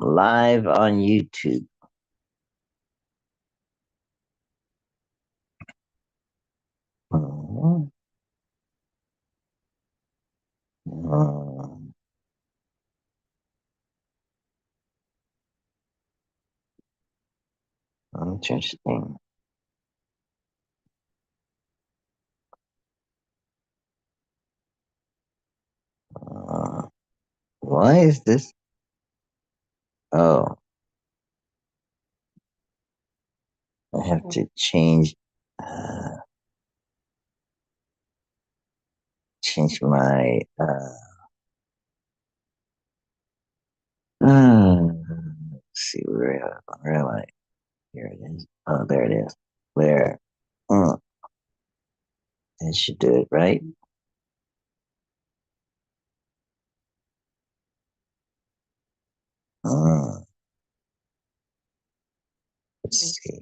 live on YouTube. Mhm. Mm, Interesting. Uh, why is this? Oh, I have to uh, change my. Let's see where am I? Here it is. Oh, there it is. Where? Mm, I should do it right. Mm, let's see.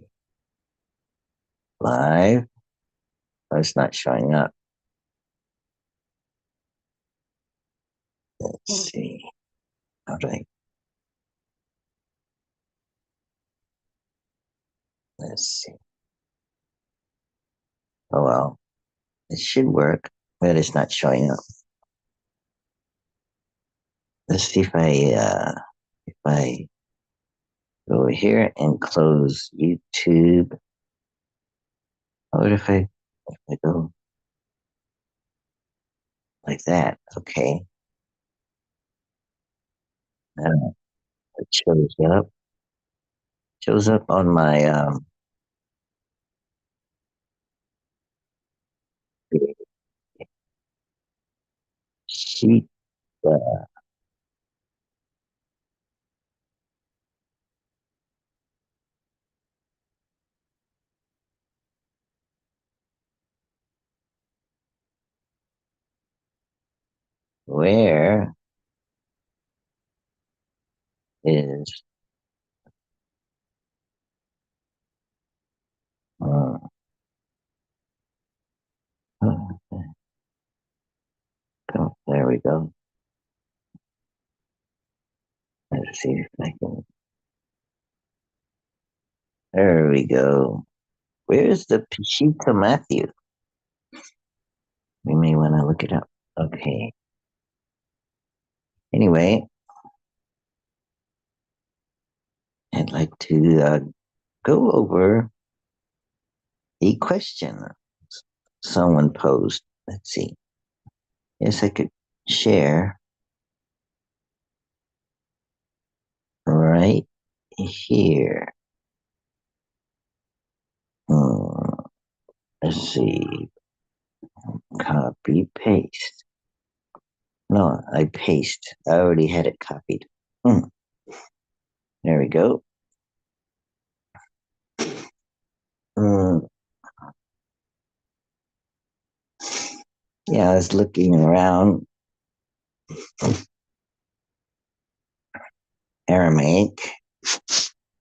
Live. Oh, it's not showing up. Let's see. How do I? Let's see. Oh well, it should work, but it's not showing up. Let's see if I go over here and close YouTube. What if I go like that? Okay, it shows up on my sheet. Where is uh, there we go. Let's see if I can. There we go. Where's the Peshitta Matthew? We may want to look it up. Okay. Anyway, I'd like to go over the question someone posed. Let's see. Yes, I could share right here. Hmm, let's see. Copy, paste. No, I paste. I already had it copied. Hmm, there we go. Hmm, yeah, I was looking around Aramaic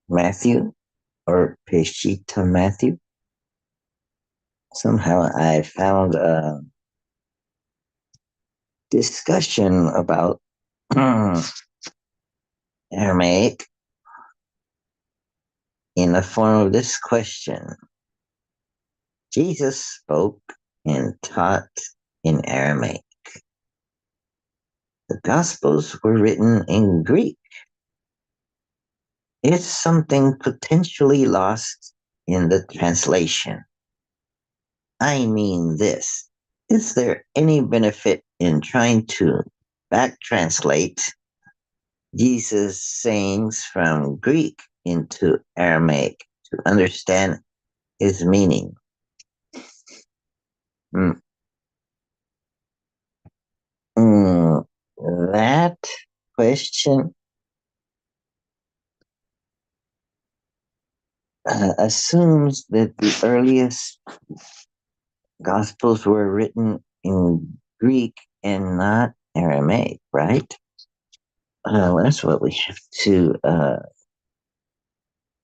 Matthew or Peshitta Matthew. Somehow I found a discussion about Aramaic in the form of this question. Jesus spoke and taught in Aramaic. The Gospels were written in Greek. Is something potentially lost in the translation? I mean this. Is there any benefit in trying to back translate Jesus' sayings from Greek into Aramaic to understand his meaning? Mm, mm, that question assumes that the earliest Gospels were written in Greek and not Aramaic, right? That's what we have to.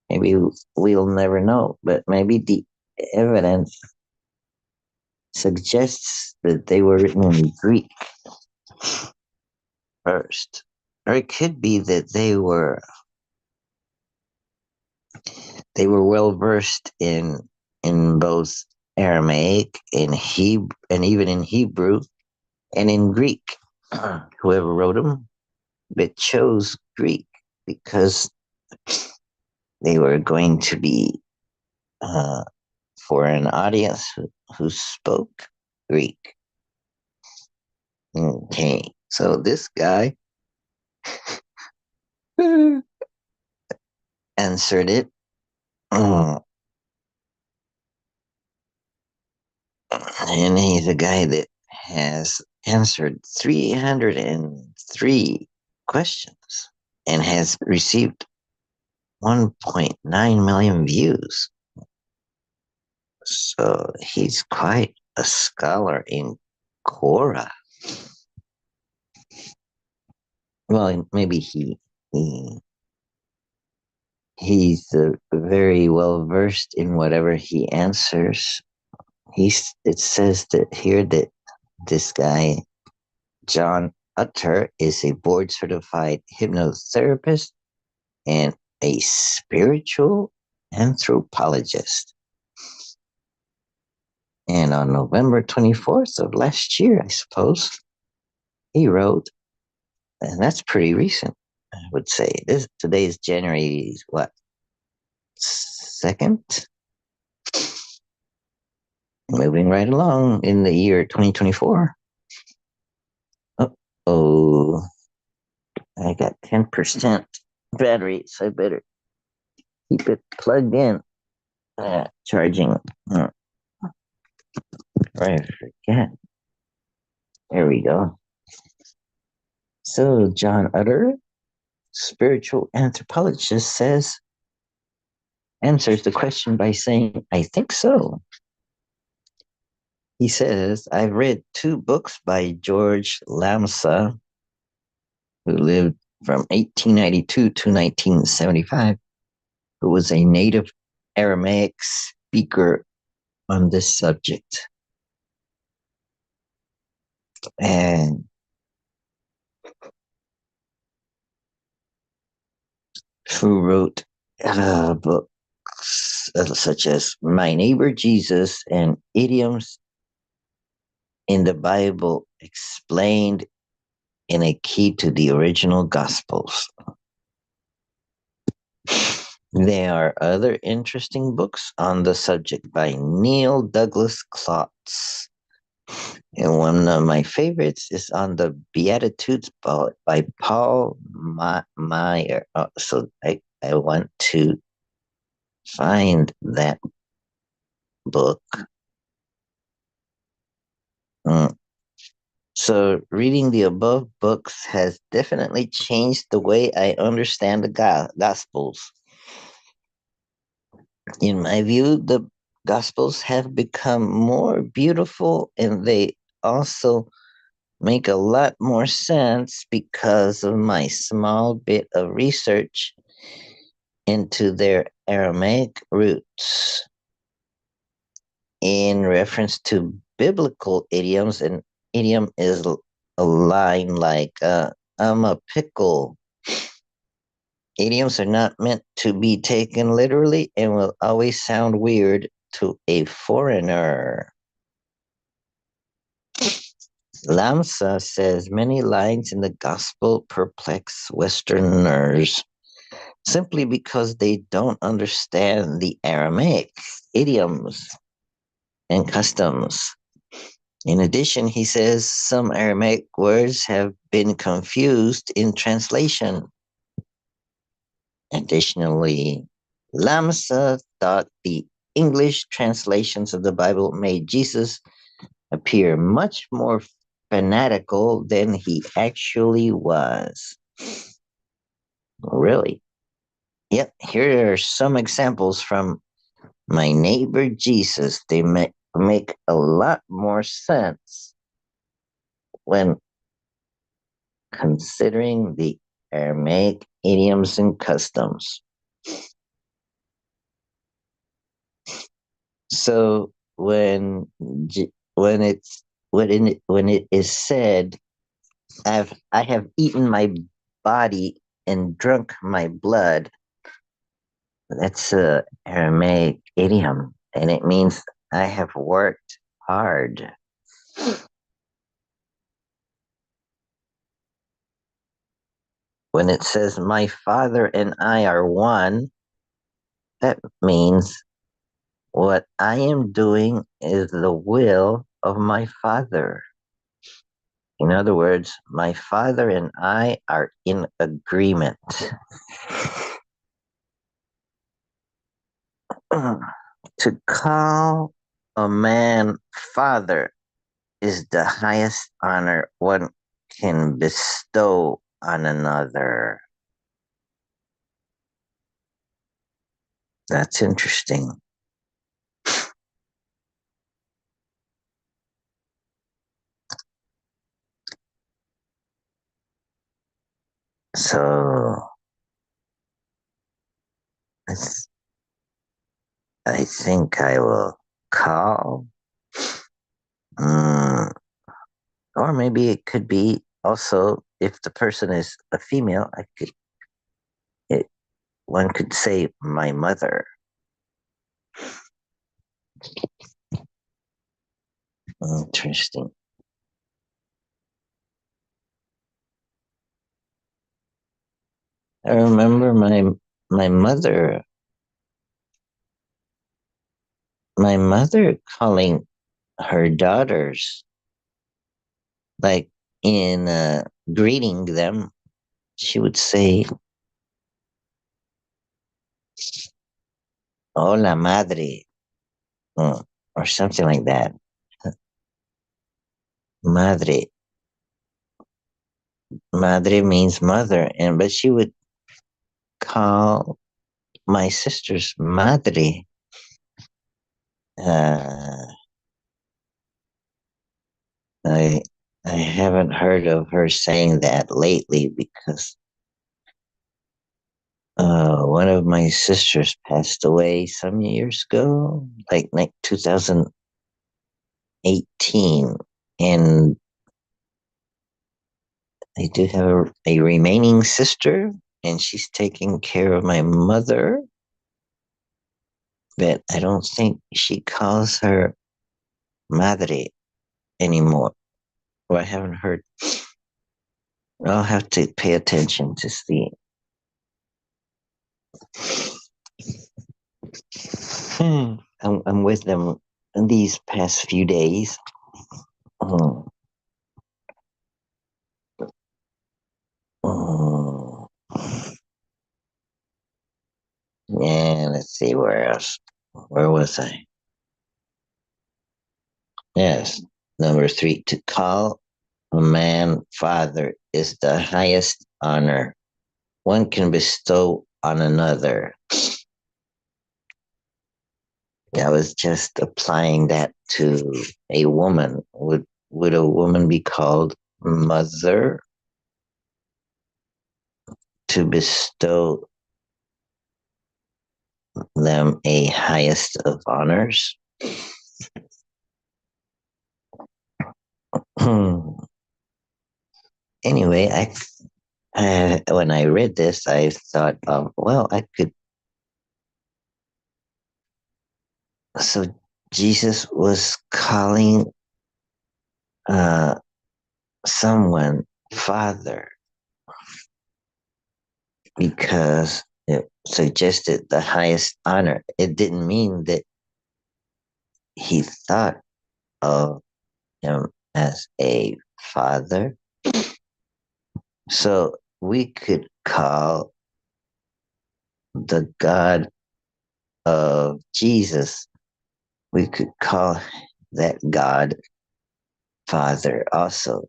Maybe we'll never know, but maybe the evidence suggests that they were written in Greek first. or it could be that they were well versed in both Aramaic and Hebrew, and even in Hebrew and in Greek. Whoever wrote them, but chose Greek because they were going to be uh, for an audience who spoke Greek. Okay, so this guy answered it. And he's a guy that has answered 303 questions and has received 1.9 million views. So he's quite a scholar in Quora. Well, maybe he he's very well versed in whatever he answers. It says that here that this guy John Utter is a board certified hypnotherapist and a spiritual anthropologist. And on November 24th of last year, I suppose, he wrote, and that's pretty recent, I would say. Today is January what, 2nd? Moving right along in the year 2024. Oh, I got 10% battery, so I better keep it plugged in. Charging. Right, forget. There we go. So, John Utter, spiritual anthropologist, answers the question by saying, I think so. He says, I've read two books by George Lamsa, who lived from 1892 to 1975, who was a native Aramaic speaker on this subject. And who wrote books such as My Neighbor Jesus and Idioms in the Bible Explained in a Key to the Original Gospels. There are other interesting books on the subject by Neil Douglas Klotz. And one of my favorites is on the Beatitudes by Paul Meyer. So I want to find that book. Mm. So reading the above books has definitely changed the way I understand the Gospels. In my view, the Gospels have become more beautiful and they also make a lot more sense because of my small bit of research into their Aramaic roots. In reference to biblical idioms, an idiom is a line like, I'm a pickle. Idioms are not meant to be taken literally and will always sound weird to a foreigner. Lamsa says many lines in the gospel perplex Westerners simply because they don't understand the Aramaic idioms and customs. In addition, he says some Aramaic words have been confused in translation. Additionally, Lamsa thought the English translations of the Bible made Jesus appear much more fanatical than he actually was. Really? Yep, here are some examples from My Neighbor Jesus. They make a lot more sense when considering the Aramaic idioms and customs. So when it is said, I have eaten my body and drunk my blood. That's a Aramaic idiom, and it means I have worked hard. When it says my father and I are one, that means what I am doing is the will of my father. In other words, my father and I are in agreement. To call a man father is the highest honor one can bestow on another. That's interesting. So I, th- I think I will call. Mm, or maybe it could be also if the person is a female, it, one could say my mother. Interesting. I remember my mother my mother calling her daughters like in greeting them. She would say "Hola, madre," mm, or something like that. Madre, madre means mother, and but she would call my sisters madre. Uh, I I haven't heard of her saying that lately because one of my sisters passed away some years ago, like 2018, and I do have a remaining sister, and she's taking care of my mother, but I don't think she calls her madre anymore. Or I haven't heard. I'll have to pay attention to see. I'm with them in these past few days. Hmm. Hmm. And let's see where else. Where was I? Yes, number three. To call a man father is the highest honor one can bestow on another. I was just applying that to a woman. Would a woman be called mother to bestow them a highest of honors? Anyway, when I read this, I thought, well, I could. So Jesus was calling uh, someone father because it suggested the highest honor. It didn't mean that he thought of him as a father. So we could call the God of Jesus, we could call that God Father also.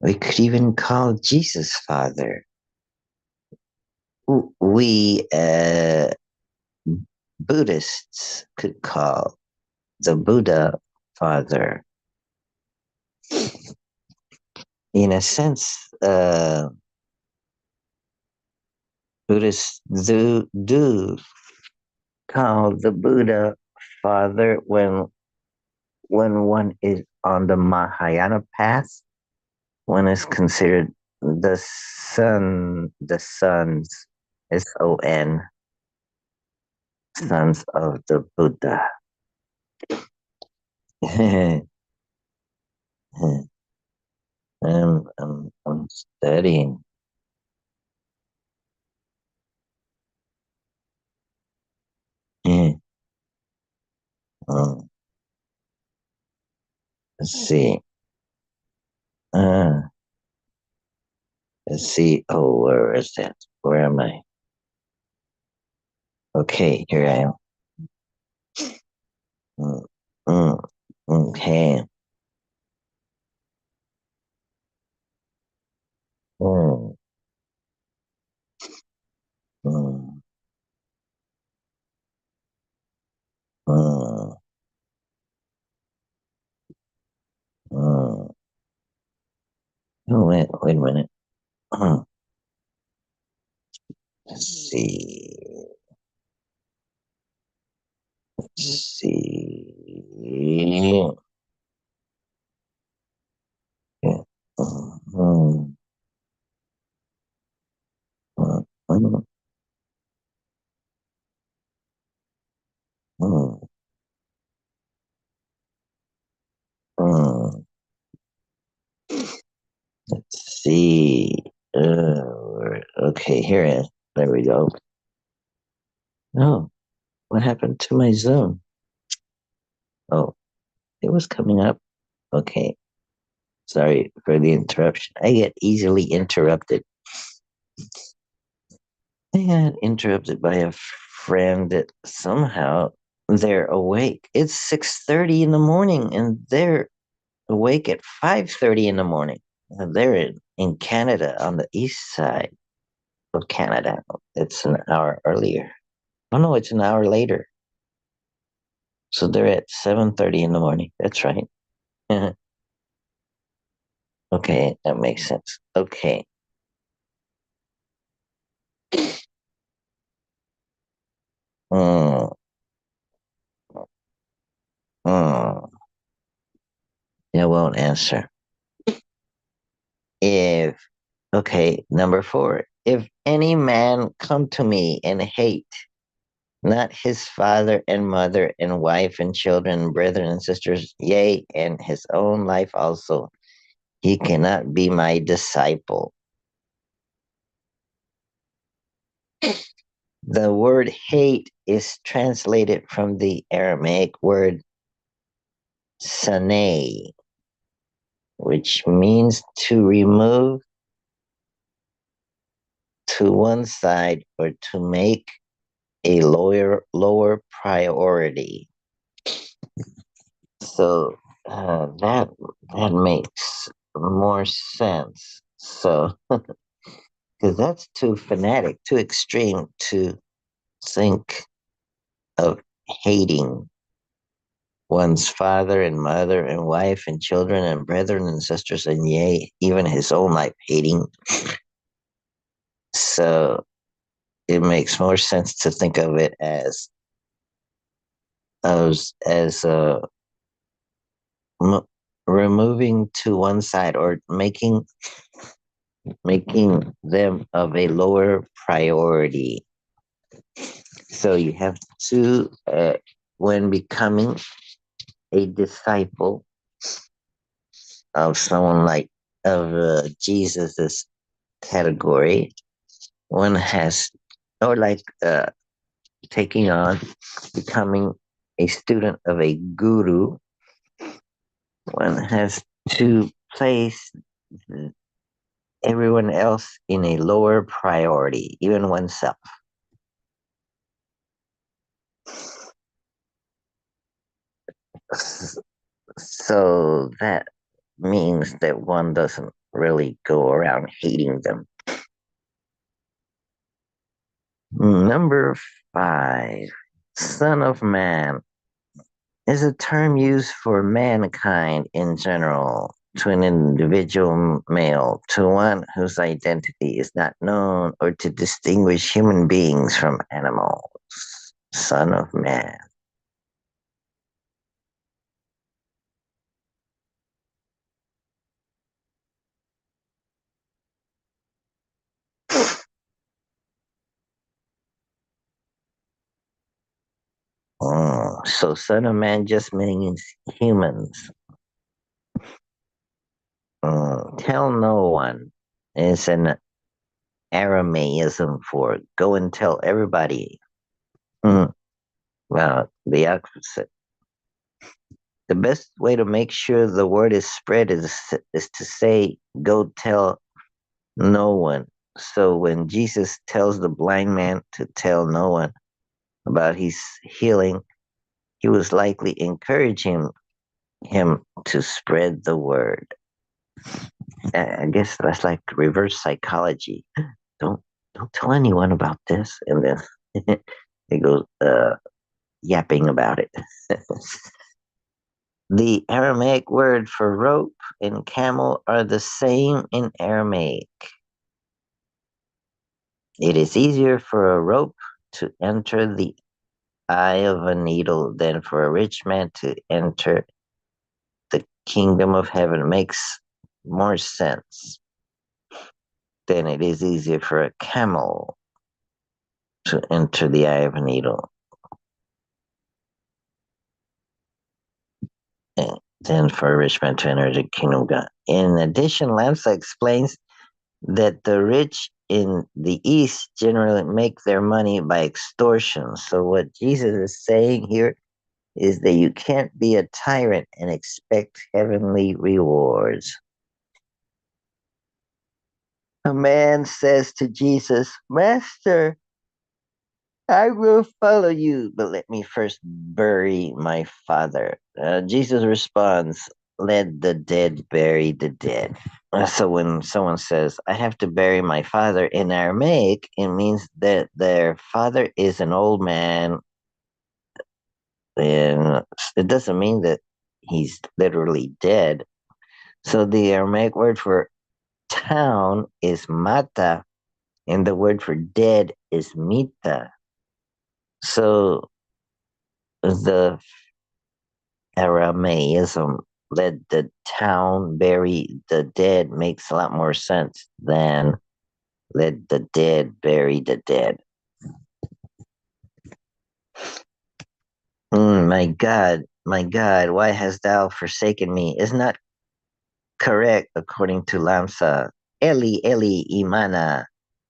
We could even call Jesus Father. We Buddhists could call the Buddha Father. In a sense, Buddhists do call the Buddha Father when one is on the Mahayana path. One is considered the sons, S-O-N, sons of the Buddha. I'm studying. Um, let's see. Uh, let's see. Oh, where is that? Where am I? Okay, here I am. Mm, mm, okay. Mm, mm, mm, mm. Oh, wait a minute. Let's see. Let's see. Yeah. Mm, mm, mm, mm, mm. Let's see. Okay, here it is. There we go. Oh, what happened to my Zoom? Oh, it was coming up. Okay, sorry for the interruption. I get easily interrupted. I got interrupted by a friend that somehow they're awake. It's 6:30 in the morning and they're awake at 5:30 in the morning. They're in Canada on the east side of Canada. It's an hour earlier. Oh no, it's an hour later. So they're at 7:30 in the morning. That's right. Okay, that makes sense. Okay. Mm, mm. I won't answer. If Okay, number four. If any man come to me and hate not his father and mother and wife and children, brethren and sisters, yea, and his own life also, he cannot be my disciple. The word hate is translated from the Aramaic word sane, which means to remove to one side or to make a lower priority. So that makes more sense. So because that's too fanatic, too extreme to think of hating one's father and mother and wife and children and brethren and sisters and yea, even his own life hating. So it makes more sense to think of it as m- removing to one side or making them of a lower priority. So you have to, when becoming a disciple of someone like of Jesus's category, one has, or like taking on becoming a student of a guru, one has to place everyone else in a lower priority, even oneself. So that means that one doesn't really go around hating them. Number five, Son of Man is a term used for mankind in general, to an individual male, to one whose identity is not known, or to distinguish human beings from animals. Son of Man. So son of man just means humans. Tell no one is an Aramaism for go and tell everybody. Mm, well, the opposite. The best way to make sure the word is spread is to say, go tell no one. So when Jesus tells the blind man to tell no one about his healing, he was likely encouraging him to spread the word. I guess that's like reverse psychology. Don't don't tell anyone about this, and then it goes yapping about it. The Aramaic word for rope and camel are the same in Aramaic. It is easier for a rope to enter the eye of a needle than for a rich man to enter the kingdom of heaven. Makes more sense than it is easier for a camel to enter the eye of a needle than for a rich man to enter the kingdom of God. In addition, Lamsa explains that the rich in the East generally make their money by extortion. So, what Jesus is saying here is that you can't be a tyrant and expect heavenly rewards. A man says to Jesus, Master, I will follow you, but let me first bury my father. Jesus responds, Let the dead bury the dead. So when someone says, I have to bury my father in Aramaic, it means that their father is an old man, and it doesn't mean that he's literally dead. So the Aramaic word for town is mata, and the word for dead is mita. So the Aramaism let the town bury the dead makes a lot more sense than let the dead bury the dead. My God, why hast thou forsaken me? Is not correct according to Lamsa. Eli, Eli, imana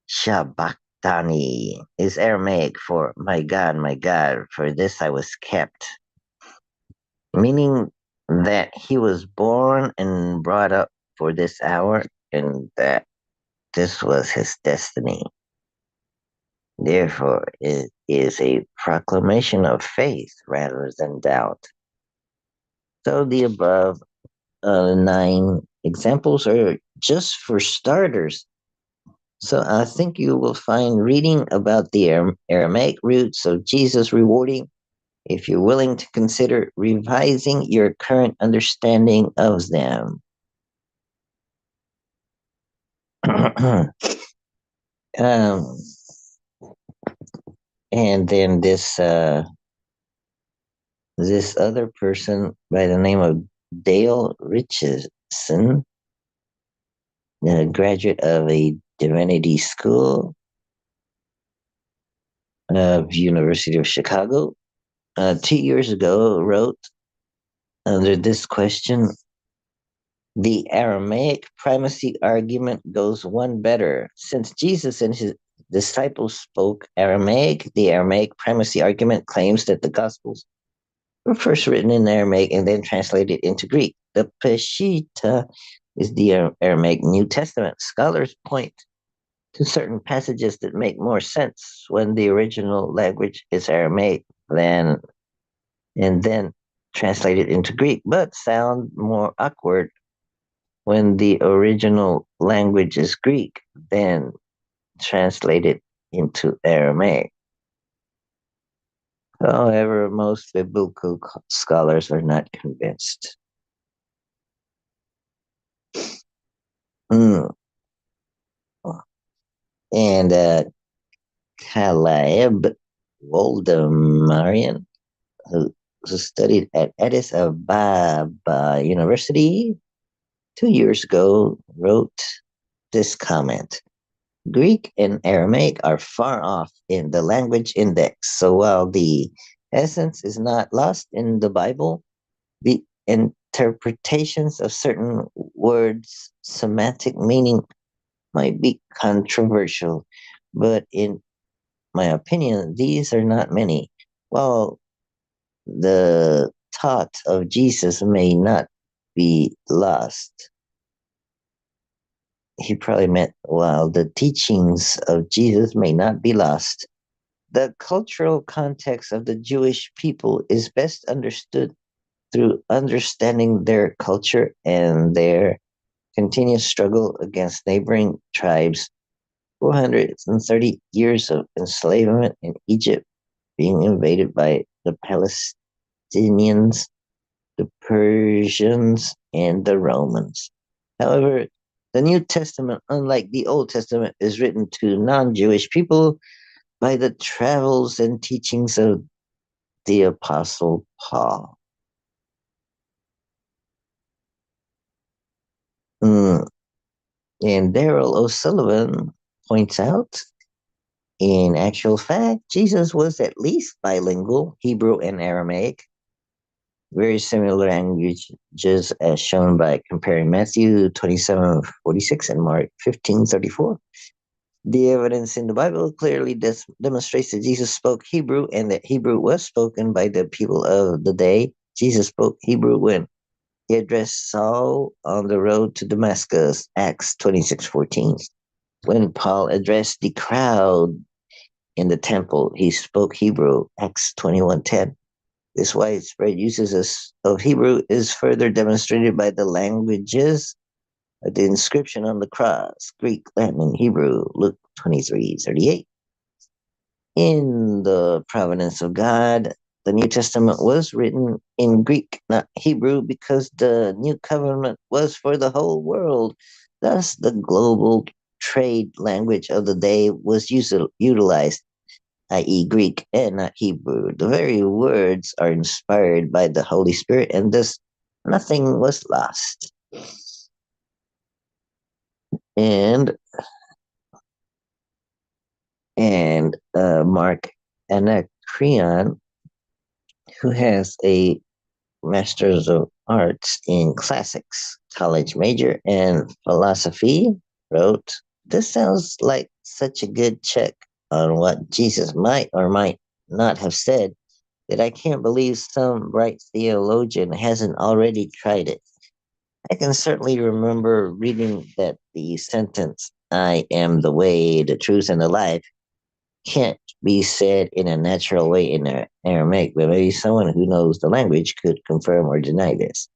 shabachthani is Aramaic for my God, for this I was kept, meaning that he was born and brought up for this hour and that this was his destiny. Therefore, it is a proclamation of faith rather than doubt. So the above nine examples are just for starters. So I think you will find reading about the Aramaic roots of Jesus rewarding if you're willing to consider revising your current understanding of them. um, and then this other person by the name of Dale Richardson, a graduate of a divinity school of University of Chicago, 2 years ago wrote under this question, the Aramaic primacy argument goes one better. Since Jesus and his disciples spoke Aramaic, the Aramaic primacy argument claims that the Gospels were first written in Aramaic and then translated into Greek. The Peshitta is the Aramaic New Testament. Scholars point to certain passages that make more sense when the original language is Aramaic than and then translated into Greek, but sound more awkward when the original language is Greek, then translated into Aramaic. However, most biblical scholars are not convinced. Mm. And Caleb Woldemarian, who studied at Addis Ababa University 2 years ago, wrote this comment. Greek and Aramaic are far off in the language index. So while the essence is not lost in the Bible. The interpretations of certain words' semantic meaning might be controversial, but in my opinion, these are not many. While the thought of Jesus may not be lost, he probably meant while the teachings of Jesus may not be lost, the cultural context of the Jewish people is best understood through understanding their culture and their continuous struggle against neighboring tribes. 430 years of enslavement in Egypt, being invaded by the Palestinians, the Persians, and the Romans. However, the New Testament, unlike the Old Testament, is written to non Jewish people by the travels and teachings of the Apostle Paul. Mm, And Daryl O'Sullivan points out, in actual fact, Jesus was at least bilingual, Hebrew and Aramaic, very similar languages as shown by comparing Matthew 27:46 and Mark 15:34. The evidence in the Bible clearly demonstrates that Jesus spoke Hebrew and that Hebrew was spoken by the people of the day. Jesus spoke Hebrew when he addressed Saul on the road to Damascus, Acts 26:14. When Paul addressed the crowd in the temple, he spoke Hebrew, Acts 21:10. This widespread usage of Hebrew is further demonstrated by the languages of the inscription on the cross, Greek, Latin, and Hebrew, Luke 23:38. In the providence of God, the New Testament was written in Greek, not Hebrew, because the new covenant was for the whole world. Thus, the global trade language of the day was utilized, i.e., Greek and not Hebrew. The very words are inspired by the Holy Spirit, and thus nothing was lost. And Mark Anacreon, who has a Master's of Arts in Classics, college major, and philosophy, wrote, "This sounds like such a good check on what Jesus might or might not have said that I can't believe some bright theologian hasn't already tried it. I can certainly remember reading that the sentence, I am the way, the truth, and the life, can't be said in a natural way in Aramaic, but maybe someone who knows the language could confirm or deny this."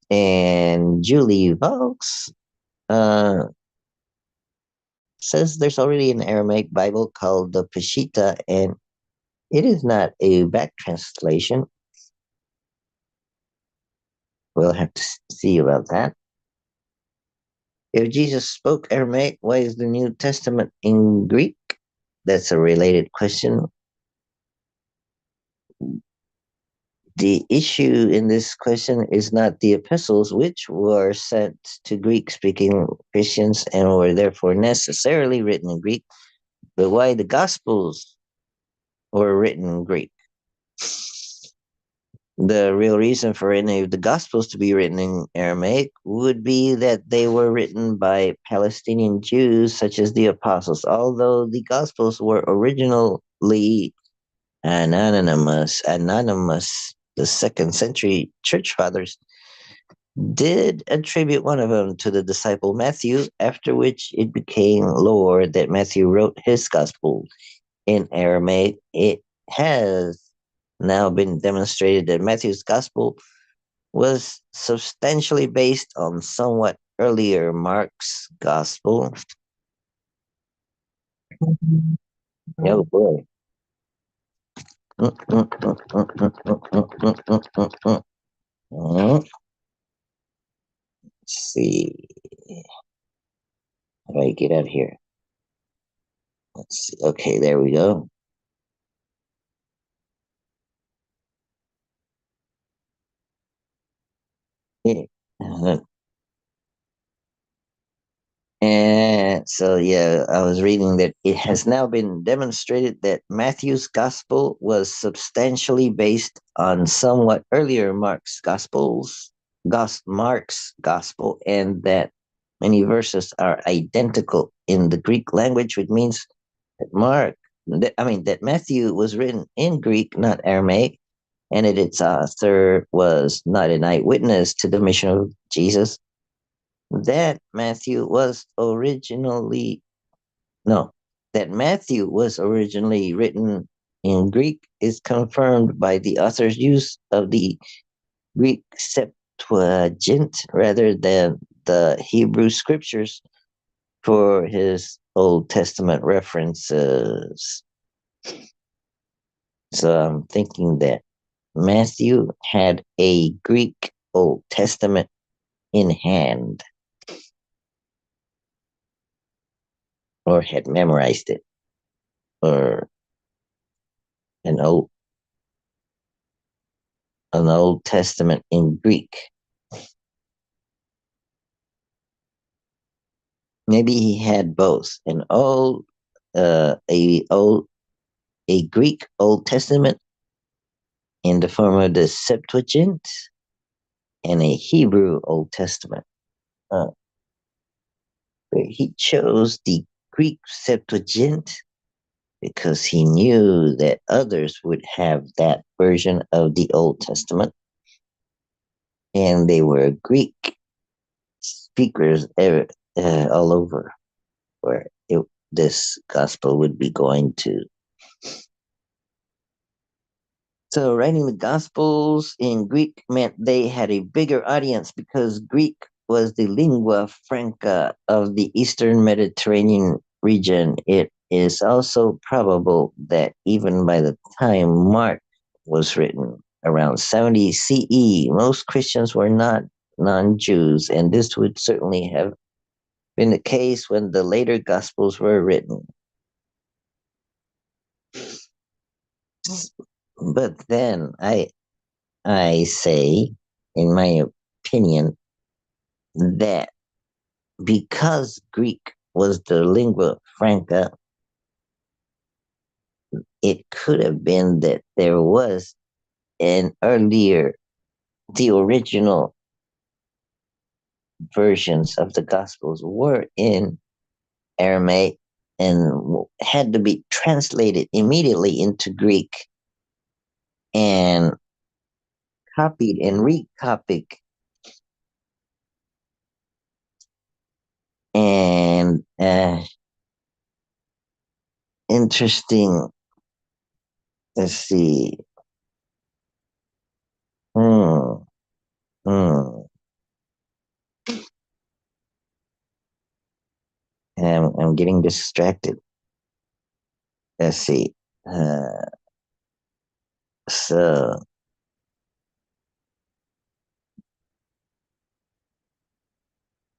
And Julie Vaux uh, says there's already an Aramaic Bible called the Peshitta, and it is not a back translation. We'll have to see about that. If Jesus spoke Aramaic, why is the New Testament in Greek? That's a related question. The issue in this question is not the epistles, which were sent to Greek speaking Christians and were therefore necessarily written in Greek, but why the Gospels were written in Greek. The real reason for any of the Gospels to be written in Aramaic would be that they were written by Palestinian Jews, such as the apostles. Although the Gospels were originally anonymous, the second century church fathers did attribute one of them to the disciple Matthew, after which it became lore that Matthew wrote his gospel in Aramaic. It has now been demonstrated that Matthew's gospel was substantially based on somewhat earlier Mark's gospel. Oh boy. Let's see. How do I get out of here? Let's see. Okay, there we go. Yeah. And so, yeah, I was reading that it has now been demonstrated that Matthew's gospel was substantially based on somewhat earlier Mark's gospel, and that many verses are identical in the Greek language, which means that that Matthew was written in Greek, not Aramaic, and that its author was not an eyewitness to the mission of Jesus. That Matthew was originally no, that Matthew was originally written in Greek is confirmed by the author's use of the Greek Septuagint rather than the Hebrew scriptures for his Old Testament references. So I'm thinking that Matthew had a Greek Old Testament in hand or had memorized it or an old an Old Testament in Greek. Maybe he had both a Greek Old Testament in the form of the Septuagint and a Hebrew Old Testament. Uh, but he chose the Greek Septuagint because he knew that others would have that version of the Old Testament, and they were Greek speakers all over where this gospel would be going to. So writing the Gospels in Greek meant they had a bigger audience because Greek was the lingua franca of the Eastern Mediterranean region. It is also probable that even by the time Mark was written, around 70 CE, most Christians were not non Jews, and this would certainly have been the case when the later Gospels were written. But then I say, in my opinion, that because Greek was the lingua franca, it could have been that there was an earlier, the original versions of the Gospels were in Aramaic and had to be translated immediately into Greek and copied and recopied. And interesting, let's see. Hmm, hmm. I'm getting distracted. Let's see. Uh, so,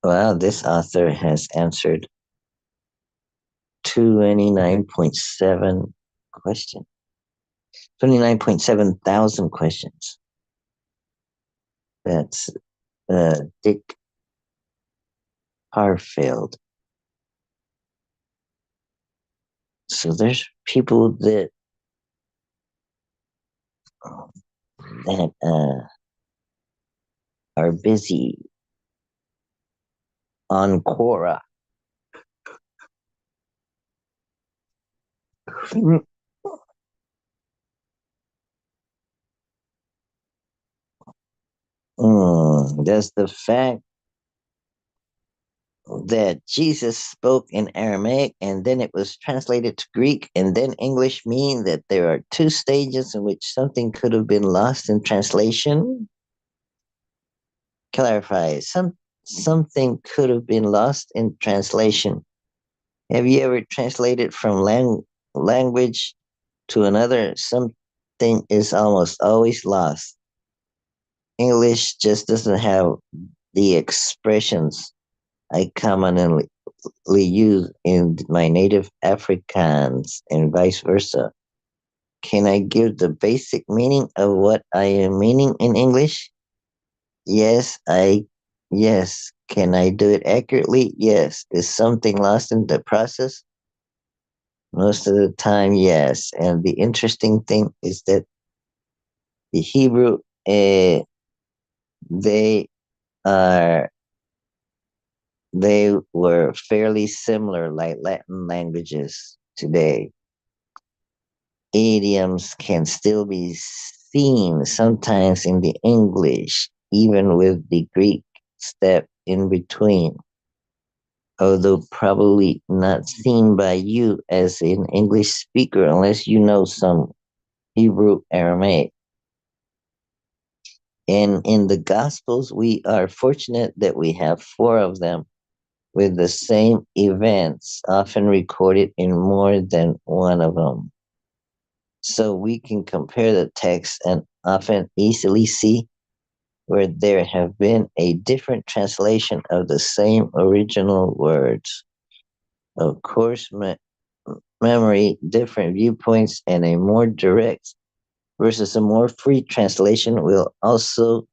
well, this author has answered 29.7 questions, 29.7 thousand questions. That's Dick Harfield. So there's people that are busy on Quora. Does the fact that Jesus spoke in Aramaic and then it was translated to Greek and then English mean that there are two stages in which something could have been lost in translation? Clarify. Something could have been lost in translation. Have you ever translated from language to another? Something is almost always lost. English just doesn't have the expressions I commonly use in my native Afrikaans and vice versa. Can I give the basic meaning of what I am meaning in English? Yes, I yes. Can I do it accurately? Yes. Is something lost in the process? Most of the time, yes. And the interesting thing is that the Hebrew, they are they were fairly similar, like Latin languages today. Idioms can still be seen sometimes in the English, even with the Greek step in between, although probably not seen by you as an English speaker unless you know some Hebrew Aramaic. And in the Gospels, we are fortunate that we have four of them with the same events, often recorded in more than one of them. So we can compare the text and often easily see where there have been a different translation of the same original words. Of course, memory, different viewpoints, and a more direct versus a more free translation will also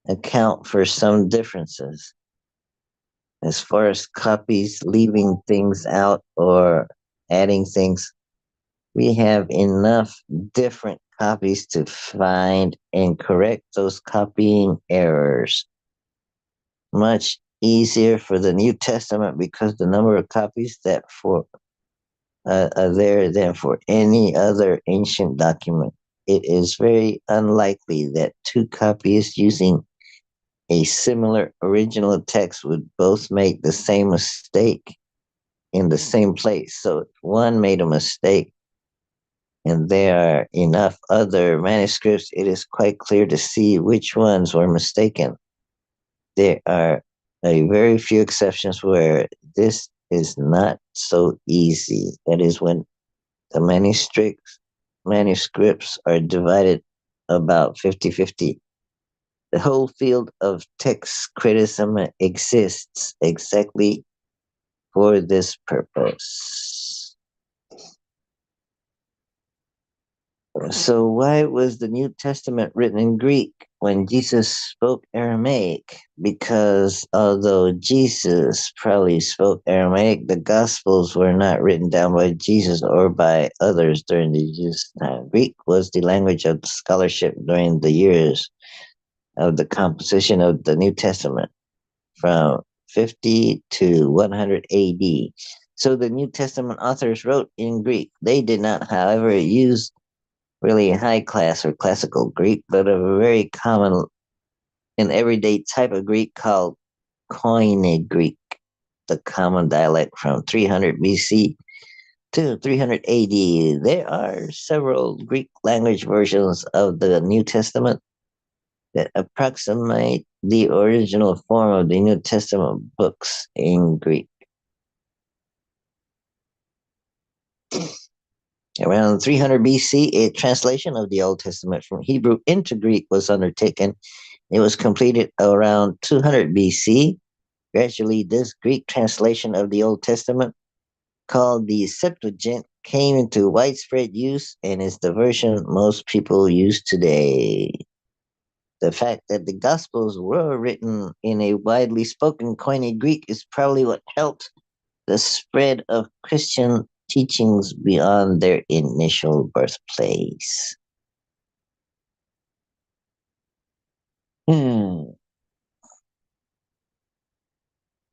account for some differences. As far as copies, leaving things out or adding things, we have enough different copies to find and correct those copying errors. Much easier for the New Testament because the number of copies that for are there than for any other ancient document. It is very unlikely that two copies using a similar original text would both make the same mistake in the same place. So if one made a mistake and there are enough other manuscripts, it is quite clear to see which ones were mistaken. There are a very few exceptions where this is not so easy. That is when the manuscripts are divided about 50-50. The whole field of text criticism exists exactly for this purpose. So, why was the New Testament written in Greek when Jesus spoke Aramaic? Because although Jesus probably spoke Aramaic, the Gospels were not written down by Jesus or by others during the Jesus' time. Greek was the language of the scholarship during the years of the composition of the New Testament from 50 to 100 AD. So the New Testament authors wrote in Greek. They did not, however, use really high class or classical Greek, but a very common and everyday type of Greek called Koine Greek, the common dialect from 300 BC to 300 AD. There are several Greek language versions of the New Testament that approximate the original form of the New Testament books in Greek. Around 300 BC, a translation of the Old Testament from Hebrew into Greek was undertaken. It was completed around 200 BC. Gradually, this Greek translation of the Old Testament, called the Septuagint, came into widespread use and is the version most people use today. The fact that the Gospels were written in a widely spoken Koine Greek is probably what helped the spread of Christian teachings beyond their initial birthplace. Hmm.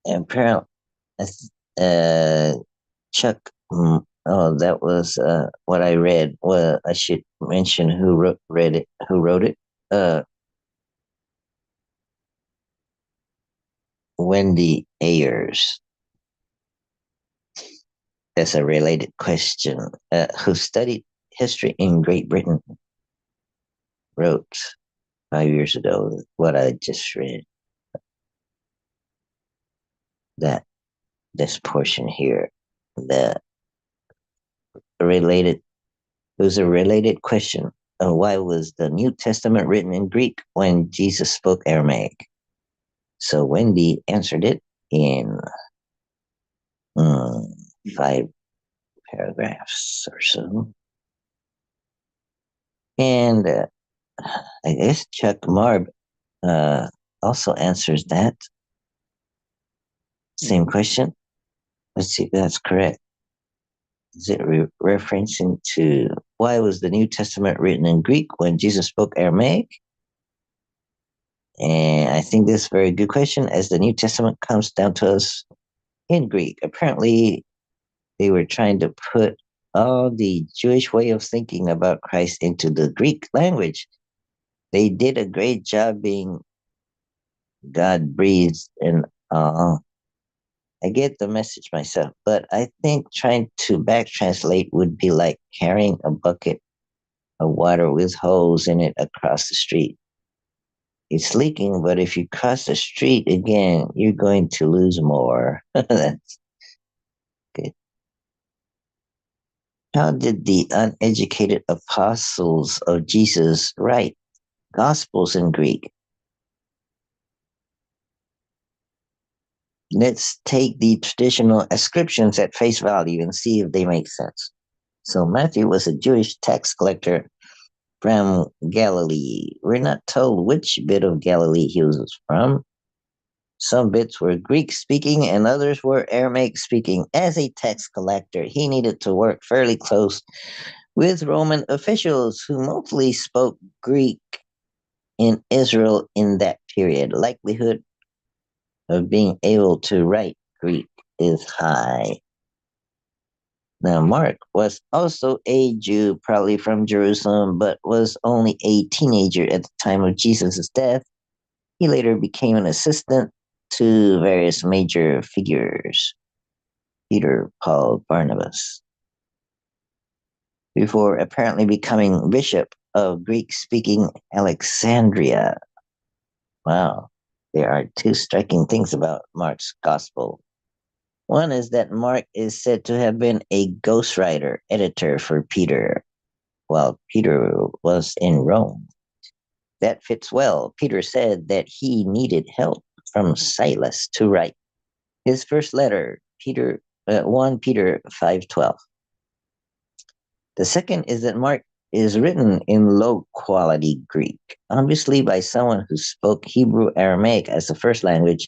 Apparently, uh, Chuck. Oh, that was what I read. Well, I should mention who read it. Who wrote it? Wendy Ayers. That's a related question. Who studied history in Great Britain? Wrote 5 years ago what I just read. That this portion here, the related. It was a related question. Why was the New Testament written in Greek when Jesus spoke Aramaic? So Wendy answered it in mm, 5 paragraphs or so. And I guess Chuck Marb uh, also answers that. Same question. Let's see if that's correct. Is it referencing to why was the New Testament written in Greek when Jesus spoke Aramaic? And I think this is a very good question as the New Testament comes down to us in Greek. Apparently, they were trying to put all the Jewish way of thinking about Christ into the Greek language. They did a great job being God breathed, and I get the message myself, but I think trying to back translate would be like carrying a bucket of water with holes in it across the street. It's leaking, but if you cross the street again, you're going to lose more. That's good. How did the uneducated apostles of Jesus write Gospels in Greek? Let's take the traditional ascriptions at face value and see if they make sense. So Matthew was a Jewish tax collector from Galilee. We're not told which bit of Galilee he was from. Some bits were Greek speaking and others were Aramaic speaking. As a tax collector, he needed to work fairly close with Roman officials who mostly spoke Greek in Israel in that period. Likelihood of being able to write Greek is high. Now, Mark was also a Jew, probably from Jerusalem, but was only a teenager at the time of Jesus' death. He later became an assistant to various major figures, Peter, Paul, Barnabas, before apparently becoming bishop of Greek speaking Alexandria. Wow, there are two striking things about Mark's gospel. One is that Mark is said to have been a ghostwriter, editor for Peter, while Peter was in Rome. That fits well. Peter said that he needed help from Silas to write his first letter, Peter 1 Peter 5:12. The second is that Mark is written in low quality Greek, obviously by someone who spoke Hebrew Aramaic as the first language.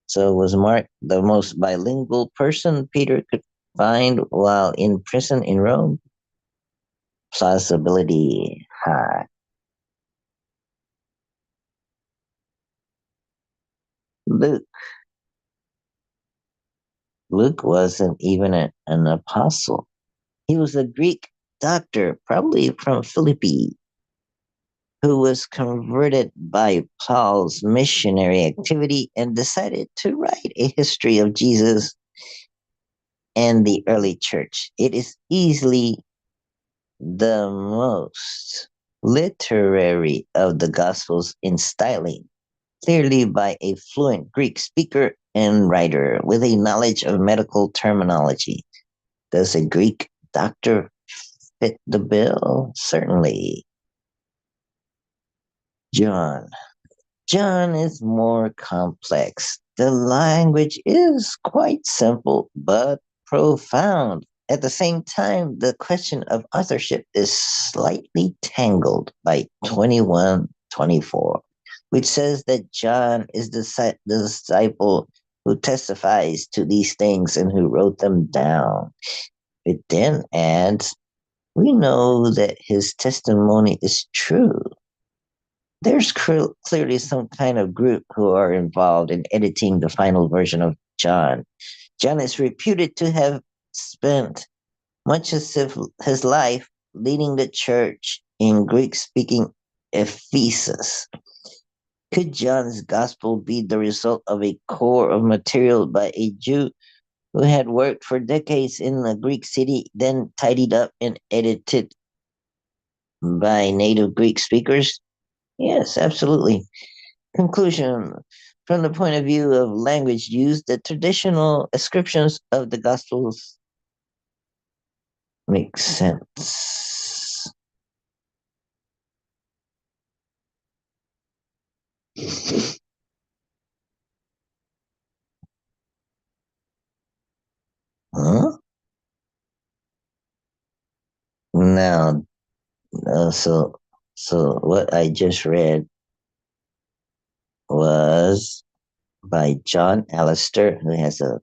So was Mark the most bilingual person Peter could find while in prison in Rome? Plausibility high. Luke. Luke wasn't even an apostle. He was a Greek doctor, probably from Philippi, who was converted by Paul's missionary activity and decided to write a history of Jesus and the early church. It is easily the most literary of the Gospels in styling, clearly by a fluent Greek speaker and writer with a knowledge of medical terminology. Does a Greek doctor fit the bill? Certainly. John. John is more complex. The language is quite simple but profound. At the same time, the question of authorship is slightly tangled by 21:24, which says that John is the disciple who testifies to these things and who wrote them down. It then adds, we know that his testimony is true. There's clearly some kind of group who are involved in editing the final version of John. John is reputed to have spent much of his life leading the church in Greek speaking Ephesus. Could John's gospel be the result of a core of material by a Jew who had worked for decades in a Greek city, then tidied up and edited by native Greek speakers? Yes, absolutely. Conclusion. From the point of view of language used, the traditional ascriptions of the Gospels make sense. Huh? Now, so what I just read was by John Alistair, who has a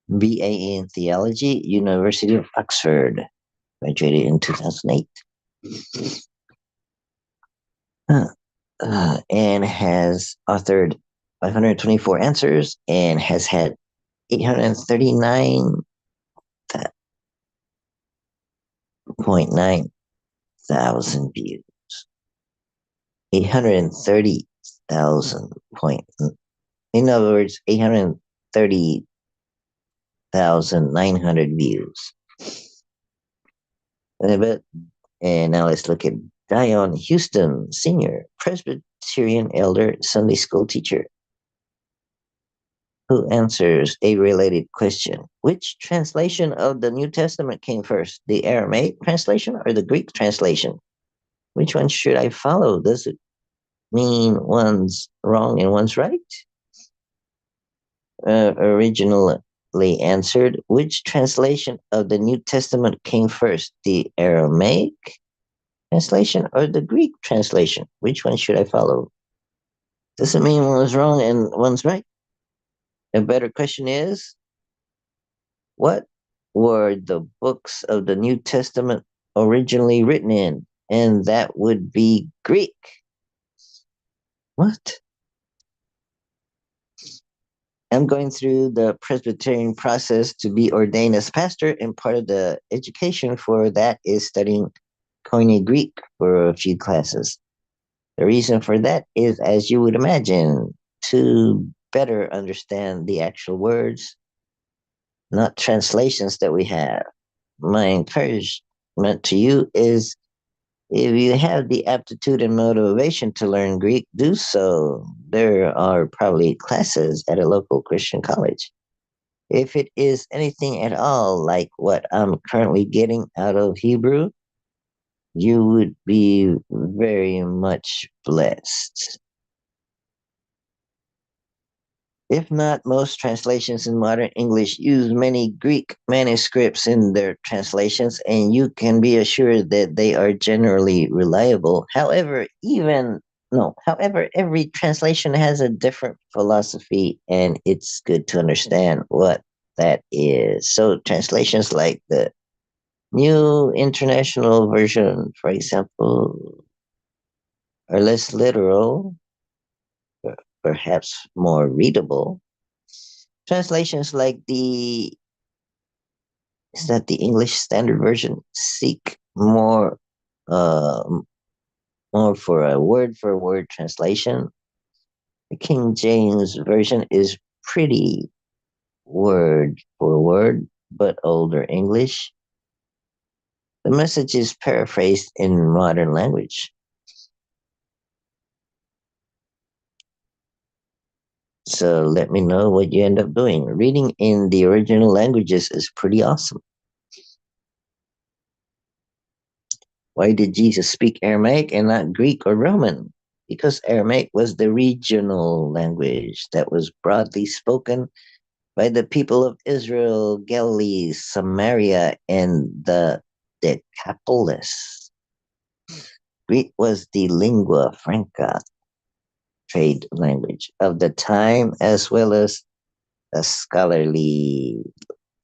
BA in theology, University of Oxford, graduated in 2008, and has authored 524 answers and has had 839.9 thousand views. 830,000 point. In other words, 830,900 views. But and now let's look at Dion Houston, Senior, Presbyterian elder, Sunday school teacher, who answers a related question. Which translation of the New Testament came first, the Aramaic translation or the Greek translation? Which one should I follow? Does it mean one's wrong and one's right? Originally answered, which translation of the New Testament came first, the Aramaic translation or the Greek translation? Which one should I follow? Doesn't mean one's wrong and one's right. A better question is, what were the books of the New Testament originally written in? And that would be Greek. What? I'm going through the Presbyterian process to be ordained as pastor, and part of the education for that is studying Koine Greek for a few classes. The reason for that is, as you would imagine, to better understand the actual words, not translations that we have. My encouragement to you is, if you have the aptitude and motivation to learn Greek, do so. There are probably classes at a local Christian college. If it is anything at all like what I'm currently getting out of Hebrew, you would be very much blessed. If not, most translations in modern English use many Greek manuscripts in their translations, and you can be assured that they are generally reliable. However, every translation has a different philosophy, and it's good to understand what that is. So, translations like the New International Version, for example, are less literal, perhaps more readable. Translations like the English Standard Version seek uh, more for a word translation. The King James Version is pretty word for word, but older English. The message is paraphrased in modern language. So let me know what you end up doing. Reading in the original languages is pretty awesome. Why did Jesus speak Aramaic and not Greek or Roman? Because Aramaic was the regional language that was broadly spoken by the people of Israel, Galilee, Samaria, and the Decapolis. Greek was the lingua franca, trade language of the time, as well as the scholarly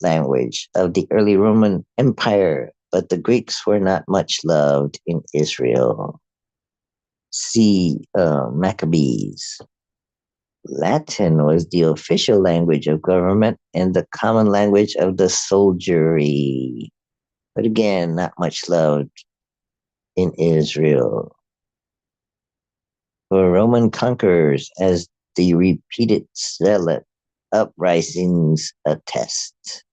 language of the early Roman Empire, but the Greeks were not much loved in Israel. See Maccabees. Latin was the official language of government and the common language of the soldiery, but again, not much loved in Israel. For Roman conquerors, as the repeated zealot uprisings attest.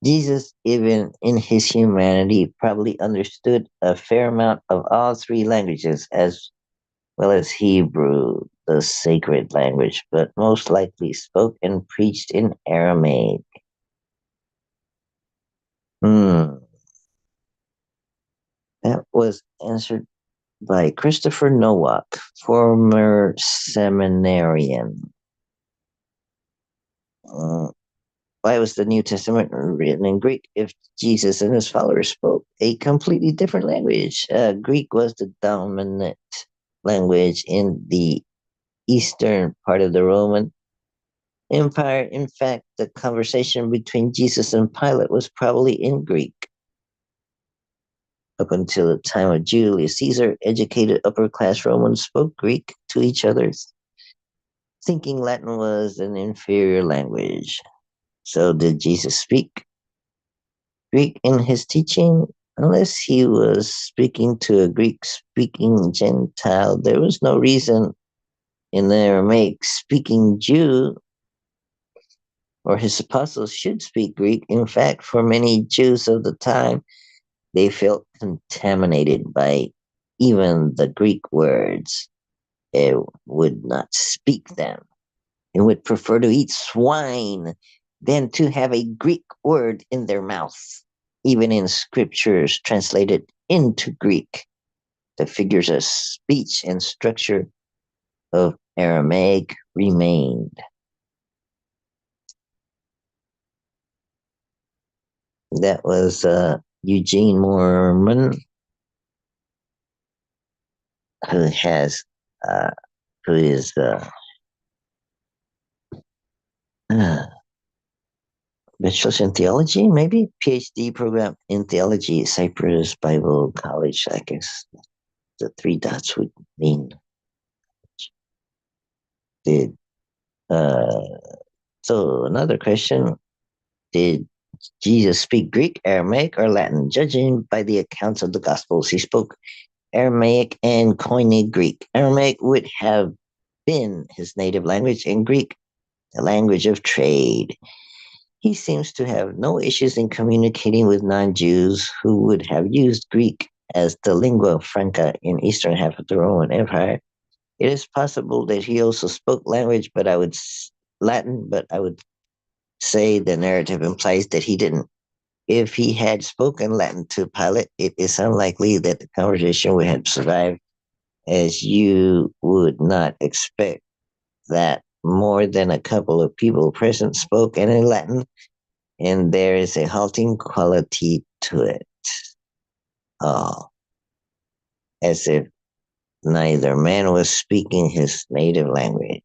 Jesus, even in his humanity, probably understood a fair amount of all three languages, as well as Hebrew, the sacred language, but most likely spoke and preached in Aramaic. Hmm. That was answered by Christopher Nowak, former seminarian. Why was the New Testament written in Greek if Jesus and his followers spoke a completely different language? Greek was the dominant language in the eastern part of the Roman Empire. In fact, the conversation between Jesus and Pilate was probably in Greek. Up until the time of Julius Caesar, educated upper class Romans spoke Greek to each other, thinking Latin was an inferior language. So, did Jesus speak Greek in his teaching? Unless he was speaking to a Greek speaking Gentile, there was no reason an Aramaic speaking Jew or his apostles should speak Greek. In fact, for many Jews of the time, they felt contaminated by even the Greek words. They would not speak them and would prefer to eat swine than to have a Greek word in their mouth. Even in scriptures translated into Greek, the figures of speech and structure of Aramaic remained. That was Eugene Mormon, who has who is uh, bachelor's in theology, maybe PhD program in theology, Cyprus Bible College. I guess the three dots would mean did. Uh, so another question: did Jesus speak Greek, Aramaic, or Latin? Judging by the accounts of the Gospels, he spoke Aramaic and Koine Greek. Aramaic would have been his native language, and Greek the language of trade. He seems to have no issues in communicating with non Jews who would have used Greek as the lingua franca in eastern half of the Roman Empire. It is possible that he also spoke language, but Latin, but I would say the narrative implies that he didn't. If he had spoken Latin to Pilate, it is unlikely that the conversation would have survived, as you would not expect that more than a couple of people present spoke any Latin, and there is a halting quality to it. Oh, as if neither man was speaking his native language.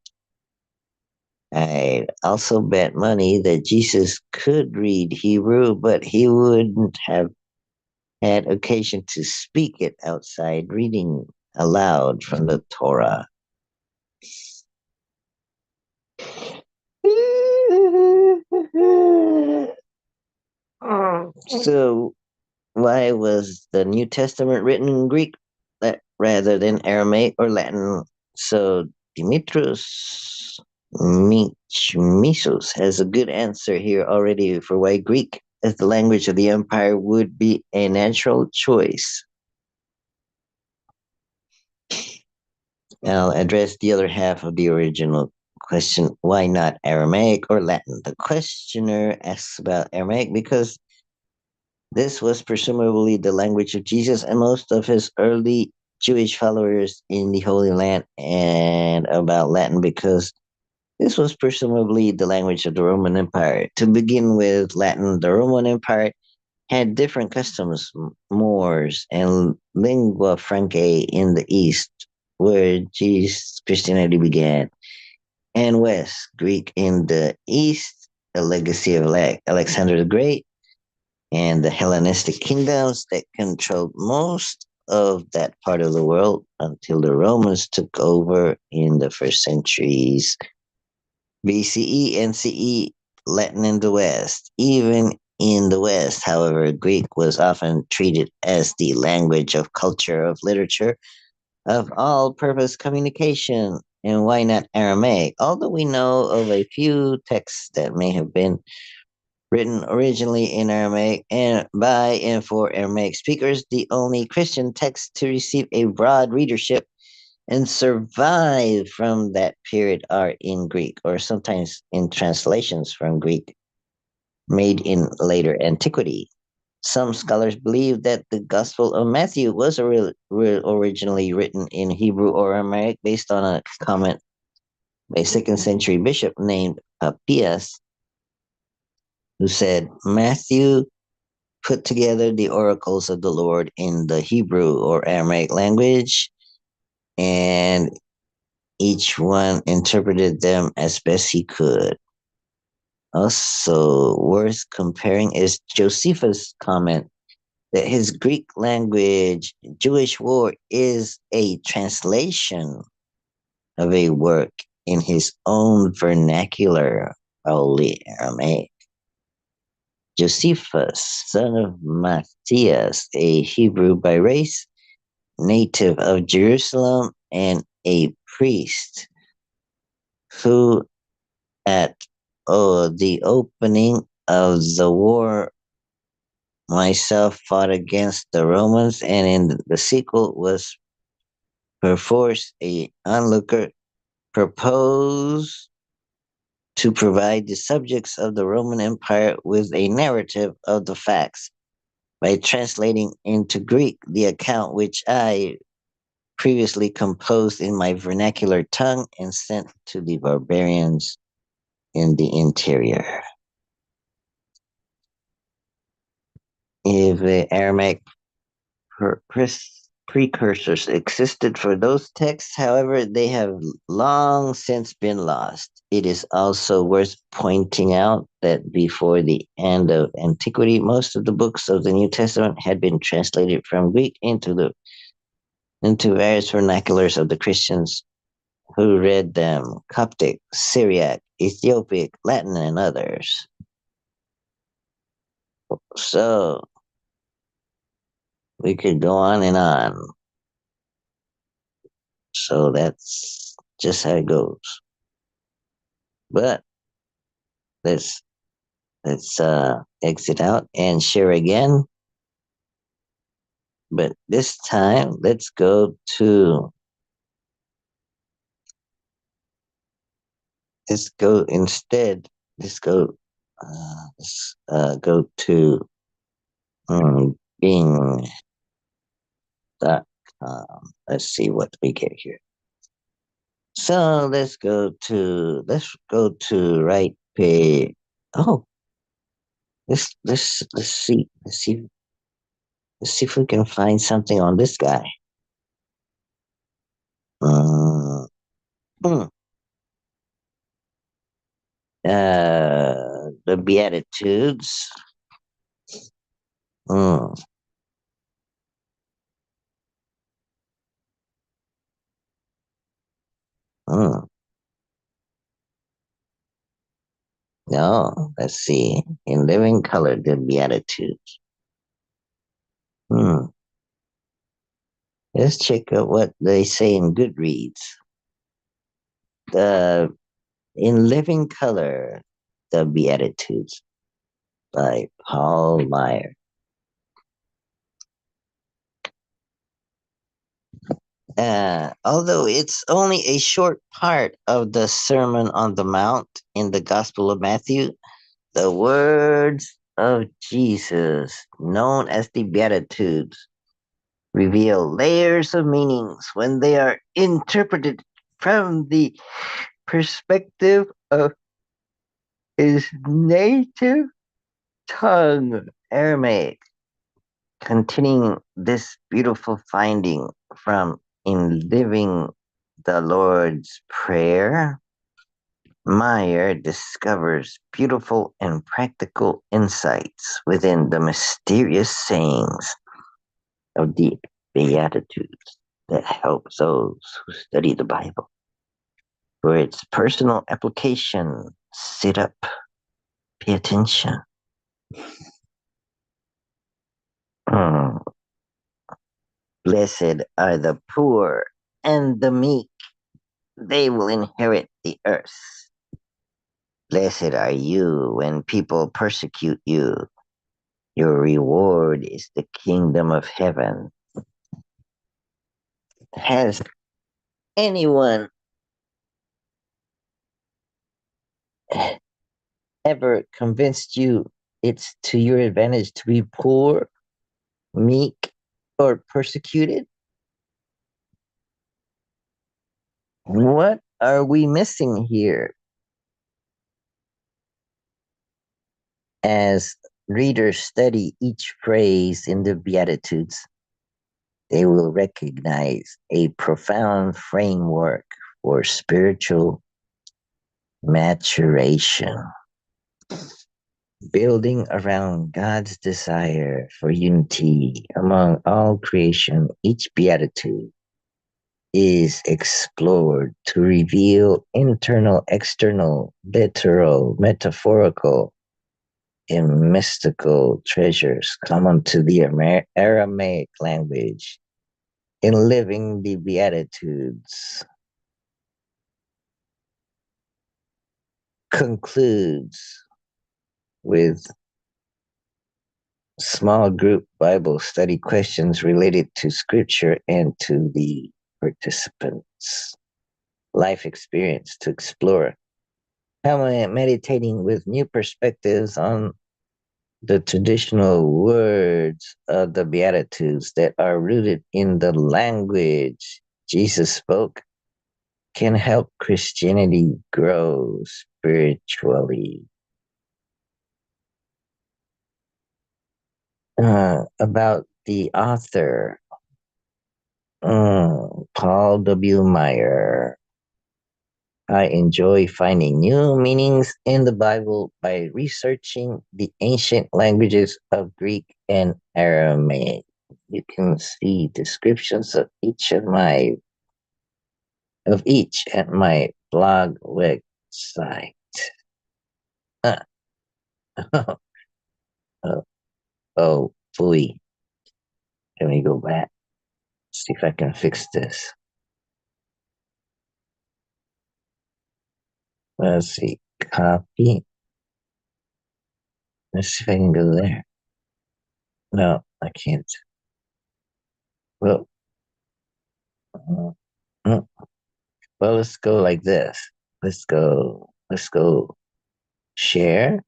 I'd also bet money that Jesus could read Hebrew, but he wouldn't have had occasion to speak it outside reading aloud from the Torah. So, why was the New Testament written in Greek rather than Aramaic or Latin? So, Dimitrios Misos has a good answer here already for why Greek as the language of the empire would be a natural choice. I'll address the other half of the original question: why not Aramaic or Latin? The questioner asks about Aramaic because this was presumably the language of Jesus and most of his early Jewish followers in the Holy Land, and about Latin because this was presumably the language of the Roman Empire. To begin with, Latin, the Roman Empire had different customs, mores, and lingua francae in the East, where Jesus Christianity began, and West, Greek in the East, a legacy of Alexander the Great, and the Hellenistic kingdoms that controlled most of that part of the world until the Romans took over in the first centuries BCE and CE, Latin in the West. Even in the West, however, Greek was often treated as the language of culture, of literature, of all purpose communication. And why not Aramaic? Although we know of a few texts that may have been written originally in Aramaic and by and for Aramaic speakers, the only Christian texts to receive a broad readership and survive from that period are in Greek, or sometimes in translations from Greek made in later antiquity. Some scholars believe that the Gospel of Matthew was originally written in Hebrew or Aramaic based on a comment by a second century bishop named Papias, who said Matthew put together the oracles of the Lord in the Hebrew or Aramaic language, and Each one interpreted them as best he could. Also, worth comparing is Josephus' comment that his Greek language Jewish war is a translation of a work in his own vernacular, Holy Aramaic. Josephus, son of Matthias, a Hebrew by race, native of Jerusalem, and a priest who, at the opening of the war, myself fought against the Romans, and in the sequel was perforce a onlooker, proposed to provide the subjects of the Roman Empire with a narrative of the facts by translating into Greek the account which I previously composed in my vernacular tongue and sent to the barbarians in the interior. If the Aramaic precursors existed for those texts, however, they have long since been lost. It is also worth pointing out that before the end of antiquity, most of the books of the New Testament had been translated from Greek into various vernaculars of the Christians who read them: Coptic, Syriac, Ethiopic, Latin, and others. So we could go on and on. So that's just how it goes. But let's let's exit out and share again. But this time let's go instead. Let's go go to Bing.com. Let's see what we get here. So let's go to right page. Oh, let's see if we can find something on this guy. Uh, hmm, the Beatitudes. Hmm, hmm. No, let's see. In living color, the Beatitudes. Hmm. Let's check out what they say in Goodreads. The In living color, the Beatitudes by Paul Meyer. Although it's only a short part of the Sermon on the Mount in the Gospel of Matthew, the words of Jesus, known as the Beatitudes, reveal layers of meanings when they are interpreted from the perspective of his native tongue, Aramaic. Continuing this beautiful finding from In Living the Lord's Prayer, Meyer discovers beautiful and practical insights within the mysterious sayings of the Beatitudes that help those who study the Bible. For its personal application, sit up, pay attention. Hmm. Blessed are the poor and the meek, they will inherit the earth. Blessed are you when people persecute you. Your reward is the kingdom of heaven. Has anyone ever convinced you it's to your advantage to be poor, meek, or persecuted? What are we missing here? As readers study each phrase in the Beatitudes, they will recognize a profound framework for spiritual maturation, building around God's desire for unity among all creation. Each beatitude is explored to reveal internal, external, literal, metaphorical, and mystical treasures common to the Aramaic language. In living the Beatitudes concludes with small group Bible study questions related to scripture and to the participants' life experience to explore. How am I meditating with new perspectives on the traditional words of the Beatitudes that are rooted in the language Jesus spoke can help Christianity grow spiritually. About the author, Paul W. Meyer. I enjoy finding new meanings in the Bible by researching the ancient languages of Greek and Aramaic. You can see descriptions of each at my blog website. Uh, oh, oh, boy. Let me go back. See if I can fix this. Let's see. Copy. Let's see if I can go there. No, I can't. Well, uh, uh, well, let's go like this. Let's go share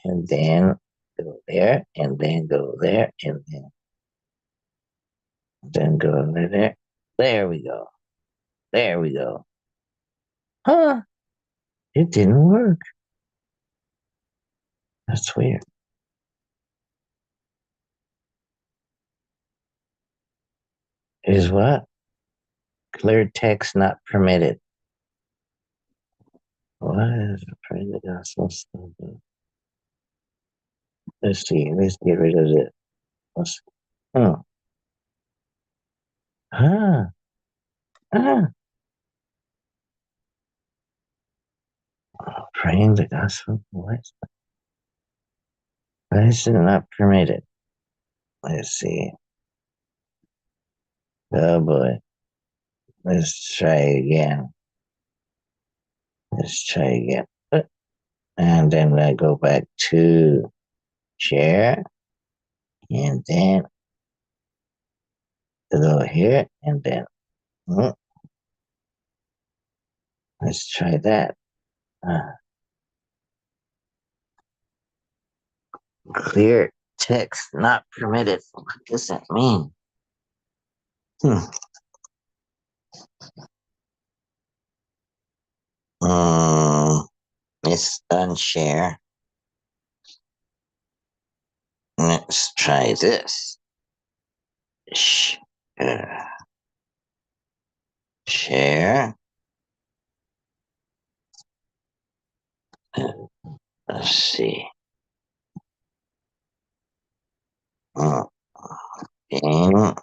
and then go there and then go there and then go over there. There we go. There we go. Huh? It didn't work. That's weird. Is what? Clear text not permitted. What is the praise of gospel? Let's see. Let's get rid of it. Let's, oh. Ah. Ah. Praying the gospel. What? Why is it not permitted? Let's see. Oh boy. Let's try again. Let's try again. And then I go back to share. And then go here. And then mm, let's try that. Uh, clear text not permitted. What does that mean? Hmm. Um, let's unshare. Let's try this. Sh- uh, share. Uh, let's see. Uh, game.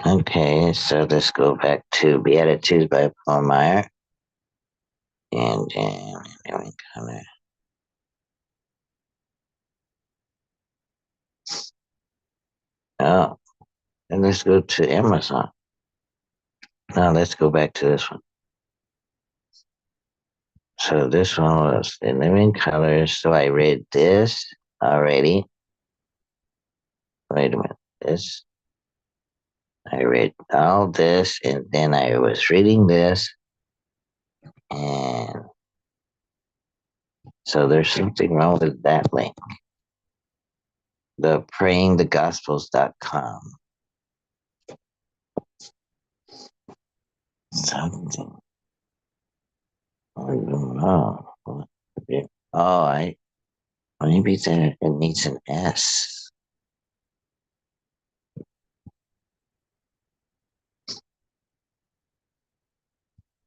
Okay, so let's go back to Beatitudes by Paul Meyer. And then we come oh, and let's go to Amazon. Now let's go back to this one. So this one was in living colors. So I read this already. Wait a minute. This I read all this, and then I was reading this, and so there's something wrong with that link. The prayingthegospels.com. Something. I don't know. Oh, I maybe there it needs an S.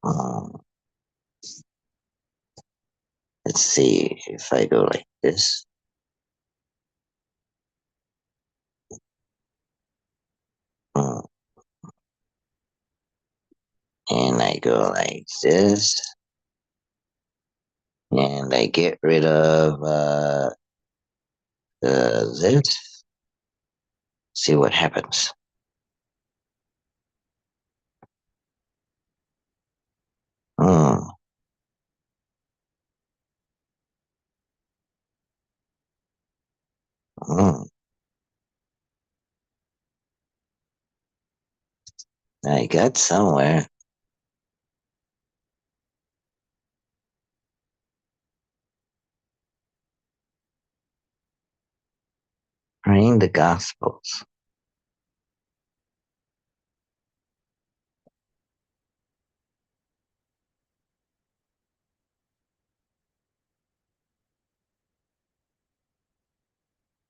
Um, let's see if I go like this. Mm, and I go like this. And I get rid of this. See what happens. Mm, mm. I got somewhere. Praying the Gospels.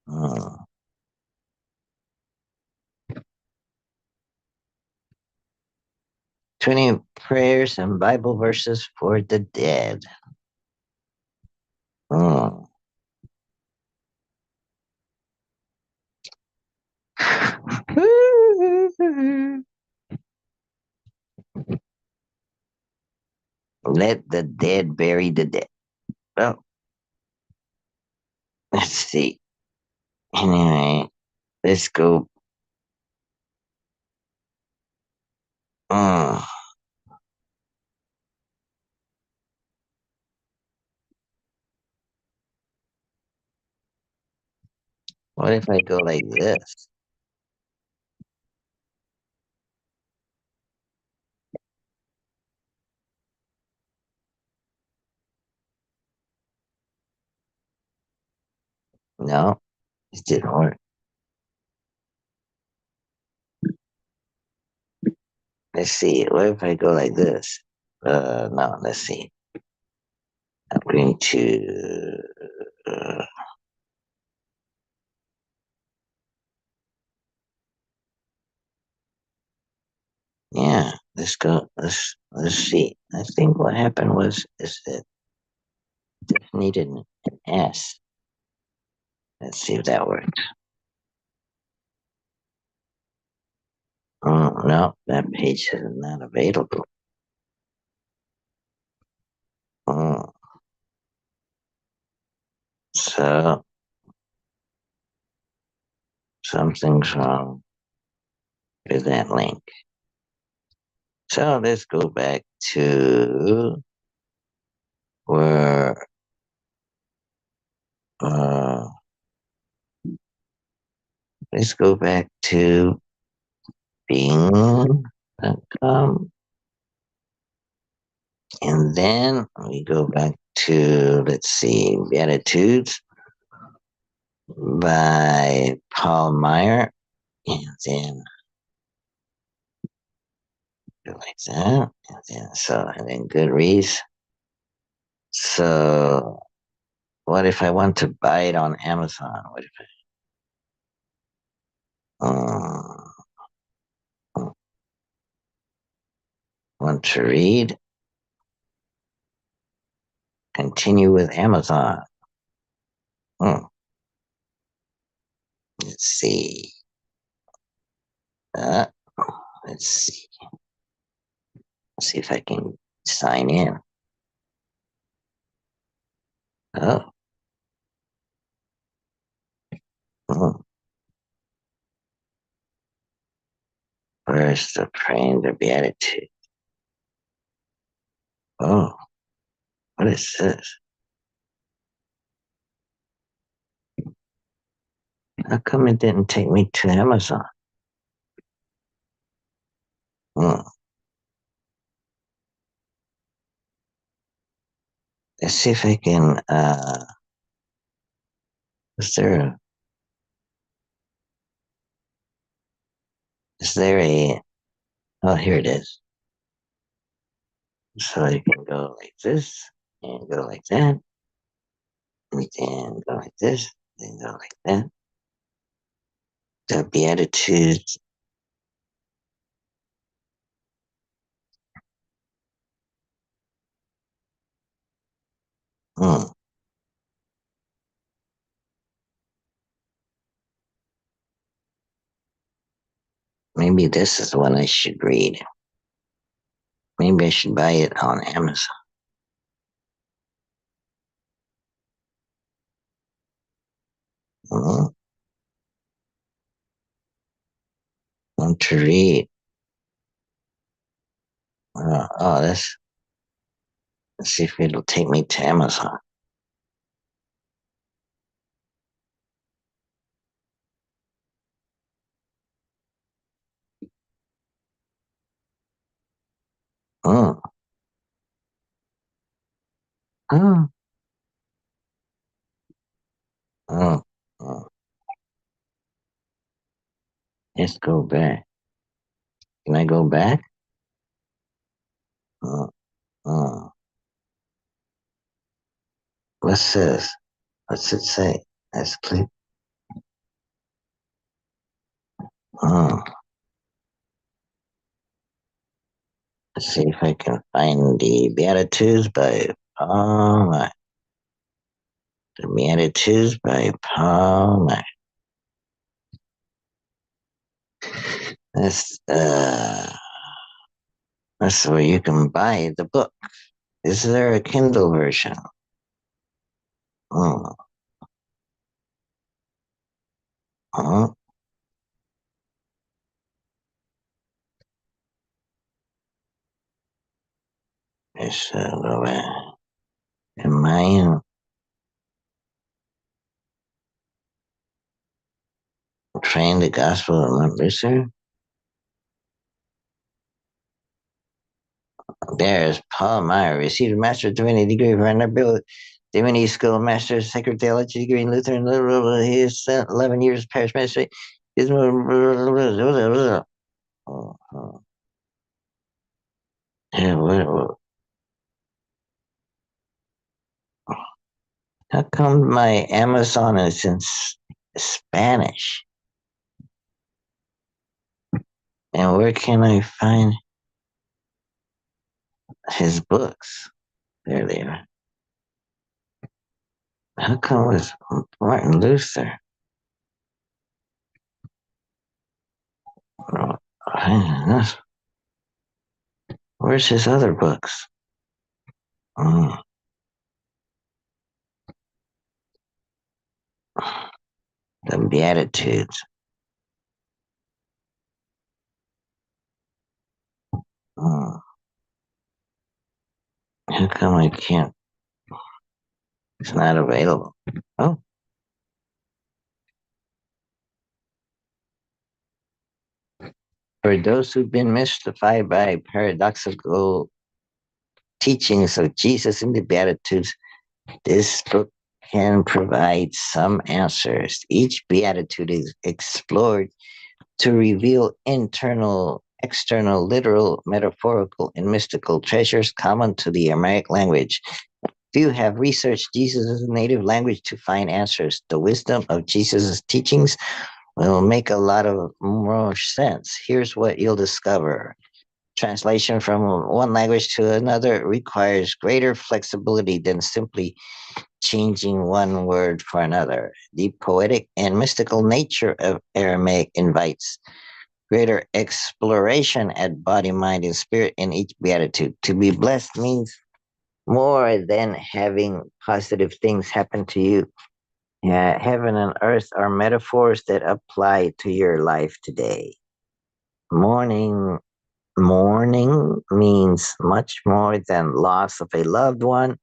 Mm. 20 prayers and Bible verses for the dead. Mm. Let the dead bury the dead. Well, let's see. Anyway, let's go. Mm. What if I go like this? No, it didn't work. Let's see. What if I go like this? No, let's see. I'm going to, uh, yeah, let's go. Let's see. I think what happened was is that this needed an S. Let's see if that works. Oh, no, that page is not available. Oh, so something's wrong with that link. So let's go back to where, uh, let's go back to Bing.com. And then we go back to, let's see, Beatitudes by Paul Meyer. And then go like that. And then Goodreads. So what if I want to buy it on Amazon? What if I want to read? Continue with Amazon. Hmm, let's see. Uh, let's see. See if I can sign in. Oh, hmm. Where's the praying the Beatitude? Oh, what is this? How come it didn't take me to Amazon? Hmm. Let's see if I can. Is there a, is there a? Oh, here it is. So you can go like this and go like that, and then go like this, then go like that. The Beatitudes. Mm, maybe this is one I should read. Maybe I should buy it on Amazon. Mm, want to read. Oh, let's see if it'll take me to Amazon. Mm, mm, mm, mm. Let's go back. Can I go back? Mm, mm. What's this? What's it say? Let's click. Mm. Let's see if I can find the Beatitudes by Paul. The Beatitudes by Paul. That's that's where you can buy the book. Is there a Kindle version? Mm, mm. It's am I train the gospel of my listener? There's Paul Meyer, received a Master of Divinity degree from Vanderbilt Divinity School, Master of Sacred Theology degree in Lutheran. He has spent 11 years parish ministry. Yeah, how come my Amazon is in Spanish? And where can I find his books? There they are. How come with Martin Luther? Where's his other books? Mm, the Beatitudes. Mm, how come I can't? It's not available. Oh, for those who've been mystified by paradoxical teachings of Jesus in the Beatitudes, this book can provide some answers. Each beatitude is explored to reveal internal, external, literal, metaphorical, and mystical treasures common to the Aramaic language. Few have researched Jesus' native language to find answers. The wisdom of Jesus' teachings will make a lot of more sense. Here's what you'll discover. Translation from one language to another requires greater flexibility than simply changing one word for another. The poetic and mystical nature of Aramaic invites greater exploration at body, mind, and spirit in each beatitude. To be blessed means more than having positive things happen to you. Yeah, heaven and earth are metaphors that apply to your life today. Mourning, mourning means much more than loss of a loved one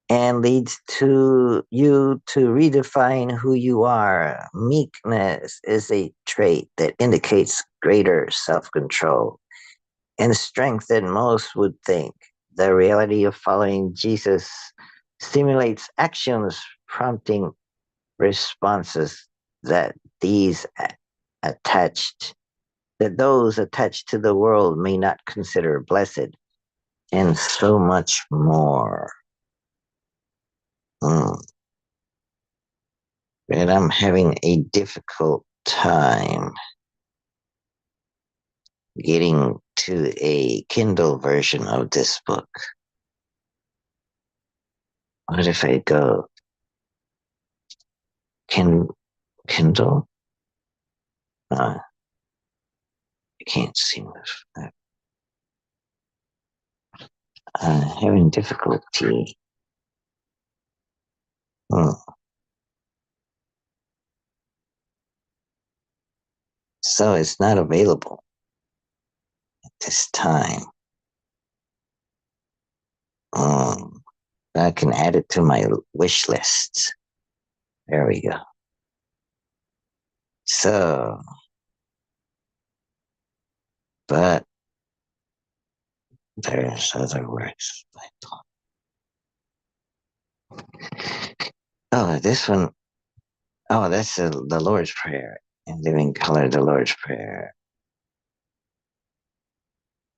and leads to you to redefine who you are. Meekness is a trait that indicates greater self control and strength than most would think. The reality of following Jesus stimulates actions, prompting responses that these attached that those attached to the world may not consider blessed, and so much more. Mm. But I'm having a difficult time getting to a Kindle version of this book. What if I go Kin- Kindle? I can't seem to. Having difficulty. Hmm. So it's not available at this time. Hmm. I can add it to my wish list. There we go. So, but there's other words. Oh, this one. Oh, that's the Lord's Prayer. In living color, the Lord's Prayer.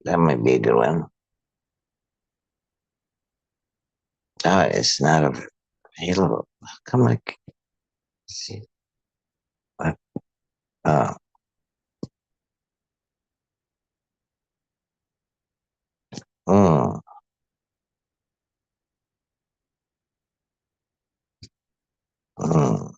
That might be a good one. Oh, it's not available. Come on. See what? Oh, mm, mm.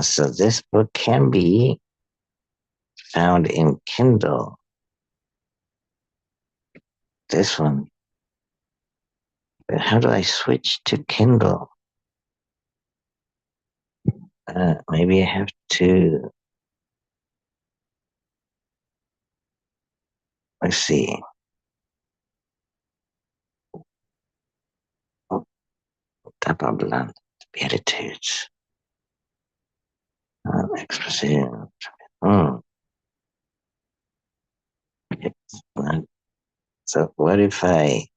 So this book can be found in Kindle. This one. But how do I switch to Kindle? Maybe I have to. Let's see. Oh, Tabablan, Beatitudes, exposition. Hmm. It's not- So what if I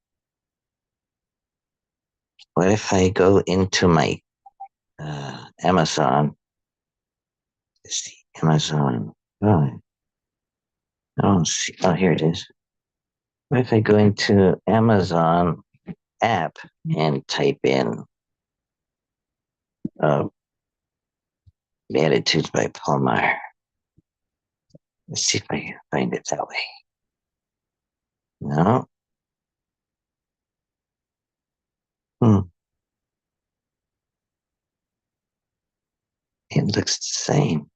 go into my Amazon? Let's see, Amazon. Oh, I don't see. Oh, here it is. What if I go into Amazon app and type in uh, Beatitudes by Paul Meyer? Let's see if I can find it that way. No. Hmm. It looks the same.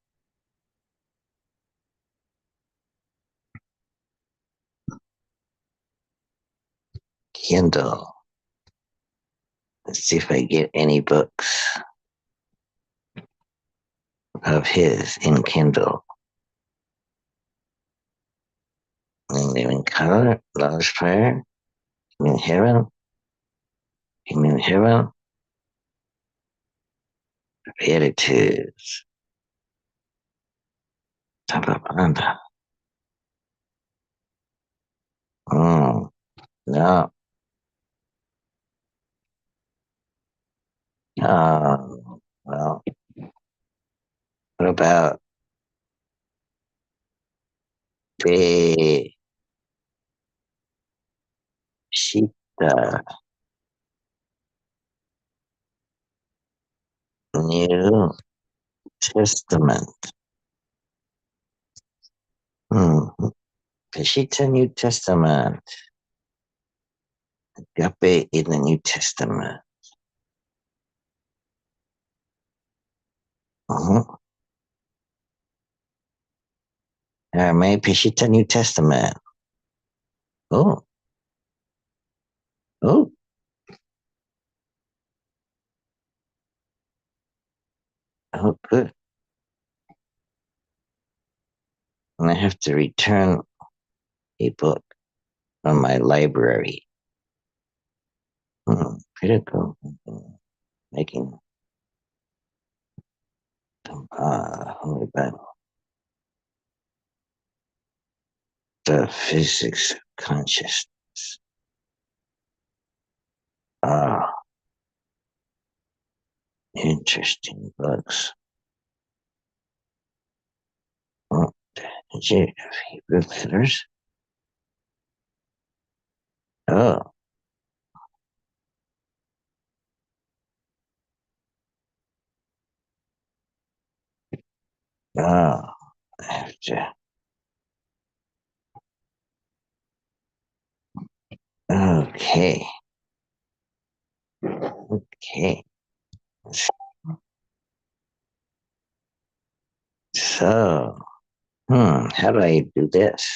Kindle. Let's see if I get any books of his in Kindle. In color, Lord's Prayer, in heaven, in heaven, Beatitudes, Tabapanda. Mm, no. Well, what about the Peshitta New Testament? Hmm. Peshitta New Testament. Agape in the New Testament. Uh-huh. May Peshitta New Testament. Oh, oh, oh, good. And I have to return a book from my library. Critical making Holy Bible. The physics of consciousness. Ah, interesting books. Oh, Hebrew letters. Oh, oh, I have to. Okay. Okay. So, how do I do this?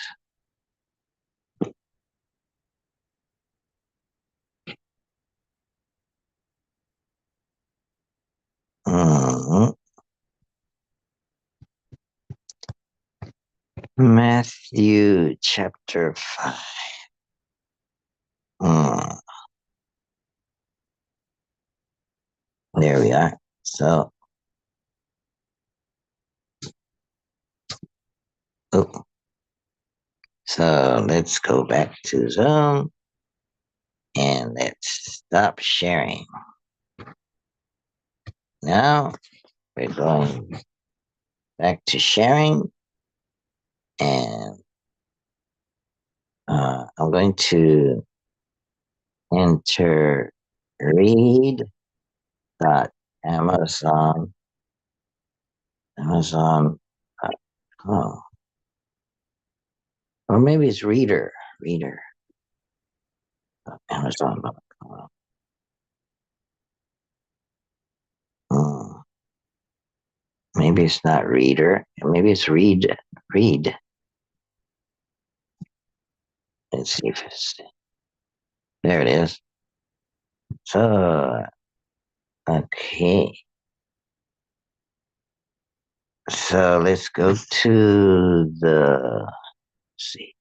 Hmm. Matthew chapter 5. Hmm, there we are. Oh, so let's go back to Zoom and let's stop sharing. Now we're going back to sharing and I'm going to enter read dot Amazon Amazon oh, or maybe it's reader Amazon.com. Hmm. Maybe it's not reader. Maybe it's read. Let's see if it's there. It is. So okay. So let's go to the. Let's see.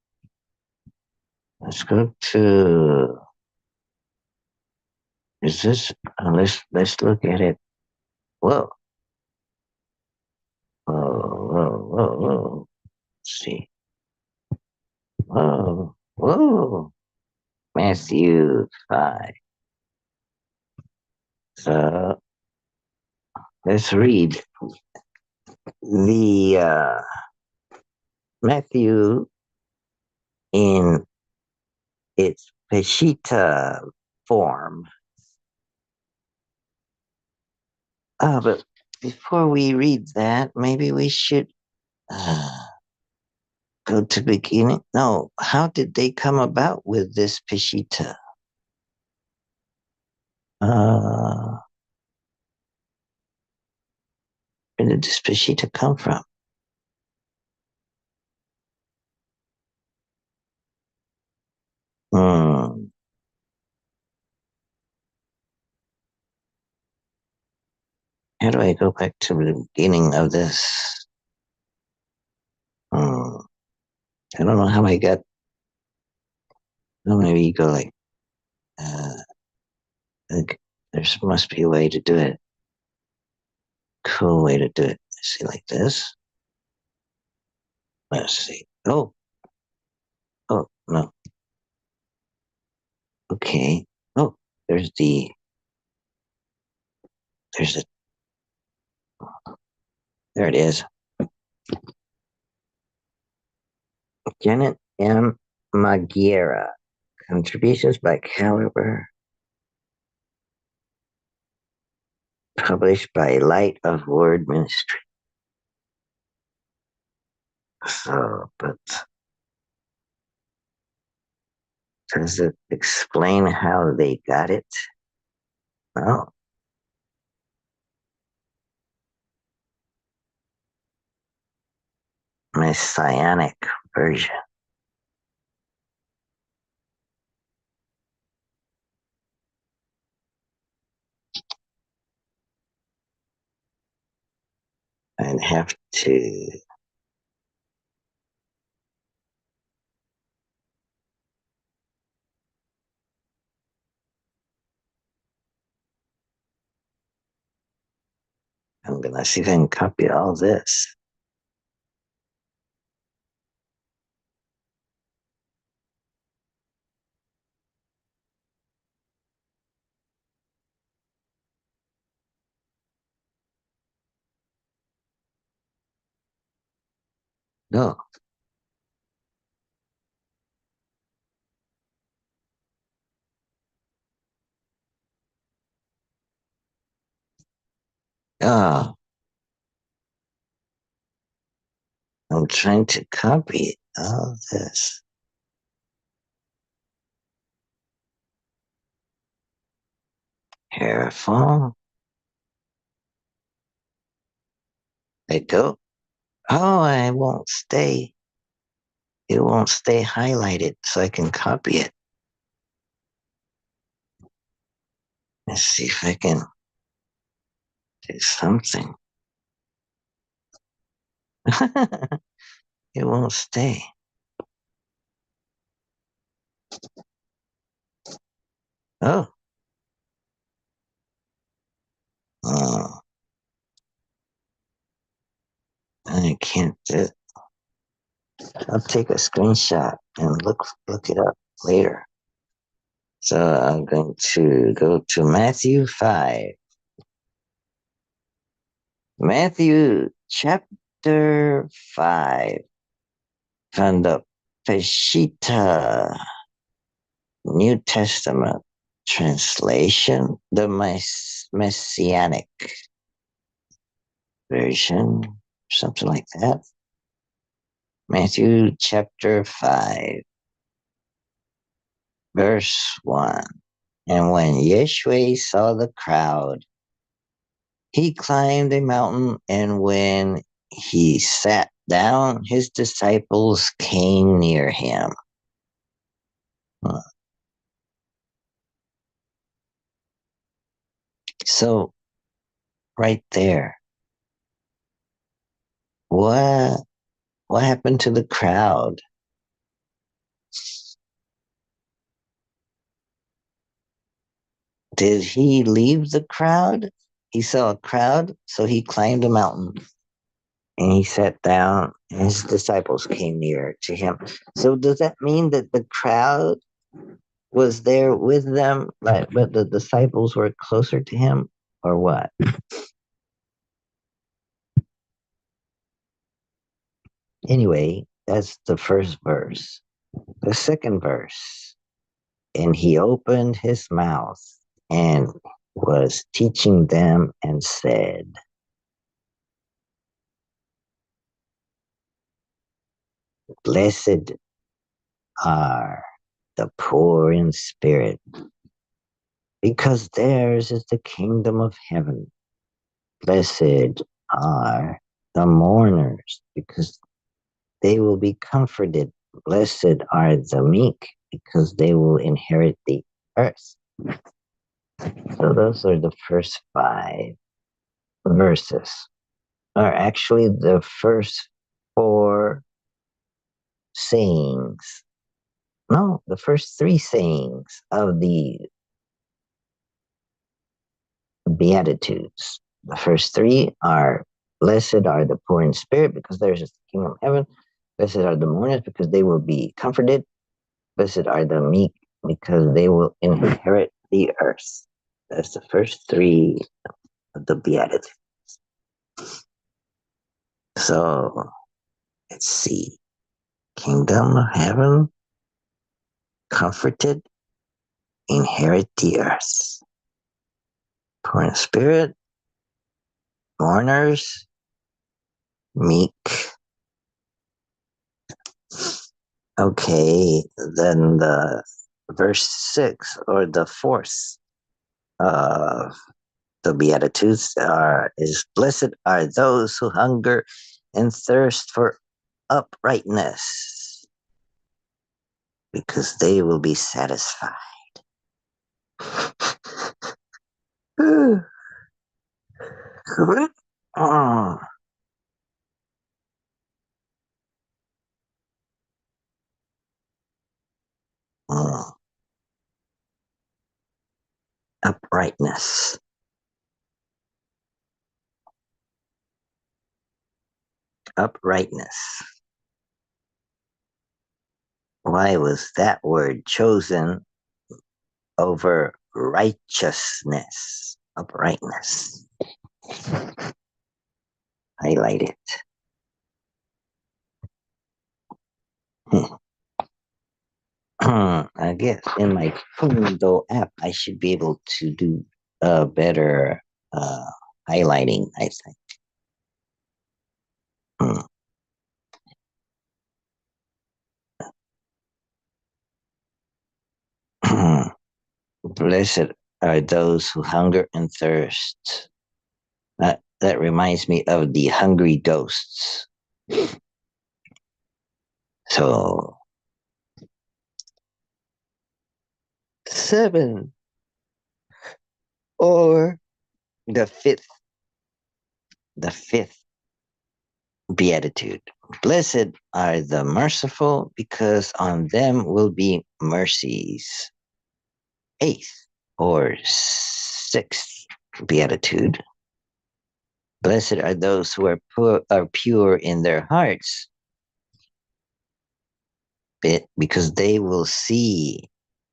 Let's go to. Is this? Let's look at it. Whoa, whoa. Let's see. Whoa. Matthew 5. So let's read the Matthew in its Peshitta form. But before we read that, maybe we should uh, go to beginning. No, how did they come about with this Peshitta? Uh, where did this Peshitta come from? Hmm. How do I go back to the beginning of this? Hmm. I don't know how I got. No, maybe you go uh, like, there must be a way to do it. Cool way to do it. See, like this. Let's see. No. Okay. Oh, there's the there's the there it is. Janet M. Magiera. Contributions by Caliber. Published by Light of Word Ministry. So, but does it explain how they got it? No. Messianic version. I'd have to. I'm gonna see if I can copy all this. No. Oh, I'm trying to copy all this. Careful. Let go. Oh, I won't stay. It won't stay highlighted so I can copy it. Let's see if I can do something. It won't stay. Oh, oh, I can't do it. I'll take a screenshot and look it up later. So I'm going to go to Matthew 5. Matthew chapter 5. From the Peshitta New Testament translation, the Messianic version, something like that. Matthew chapter 5, verse 1. And when Yeshua saw the crowd, he climbed a mountain, and when he sat down, his disciples came near him. So, right there, what what happened to the crowd? Did he leave the crowd? He saw a crowd, so he climbed a mountain and he sat down, and his disciples came near to him. So, does that mean that the crowd was there with them, like, but the disciples were closer to him, or what? Anyway, that's the first verse. The second verse, and he opened his mouth and was teaching them and said, Blessed are the poor in spirit, because theirs is the kingdom of heaven. Blessed are the mourners, because they will be comforted. Blessed are the meek, because they will inherit the earth. So those are the first 5 verses, or actually the first 4 sayings. No, the first 3 sayings of the Beatitudes. The first 3 are blessed are the poor in spirit, because theirs is the kingdom of heaven. Blessed are the mourners, because they will be comforted. Blessed are the meek, because they will inherit the earth. That's the first 3 of the Beatitudes. So let's see. Kingdom of heaven, comforted, inherit the earth. Poor in spirit, mourners, meek. Okay, then the verse 6, or the fourth of the Beatitudes, is blessed are those who hunger and thirst for uprightness, because they will be satisfied. Oh, oh, uprightness. Uprightness. Why was that word chosen over righteousness? Uprightness. Highlight it. I guess in my Fundo app, I should be able to do better uh, highlighting, I think. Blessed are those who hunger and thirst. That reminds me of the hungry ghosts. So, seven, or the fifth, the fifth beatitude. Blessed are the merciful, because on them will be mercies. Eighth, or sixth beatitude. Blessed are those who are pure in their hearts, because they will see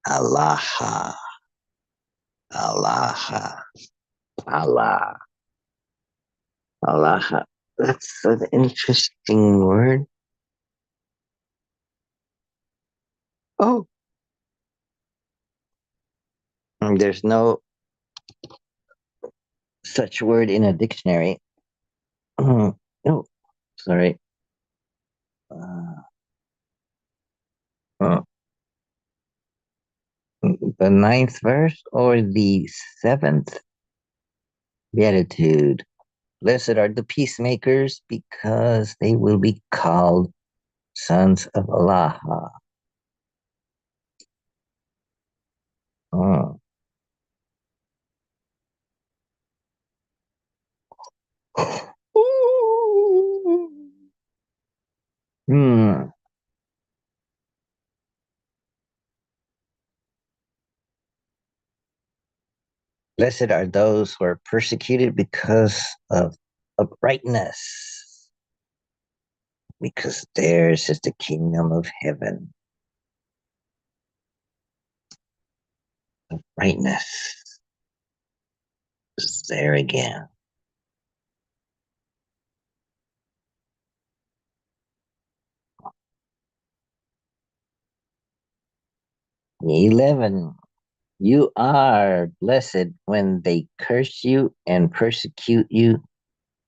Allah, Allah, Allah, Allah. That's an interesting word. Oh, there's no such word in a dictionary. Oh, sorry. Uh, uh, the ninth verse or the seventh beatitude. Blessed are the peacemakers, because they will be called sons of Allah. Oh. Hmm. Blessed are those who are persecuted because of uprightness, because theirs is the kingdom of heaven. Uprightness is there again. Eleven. You are blessed when they curse you and persecute you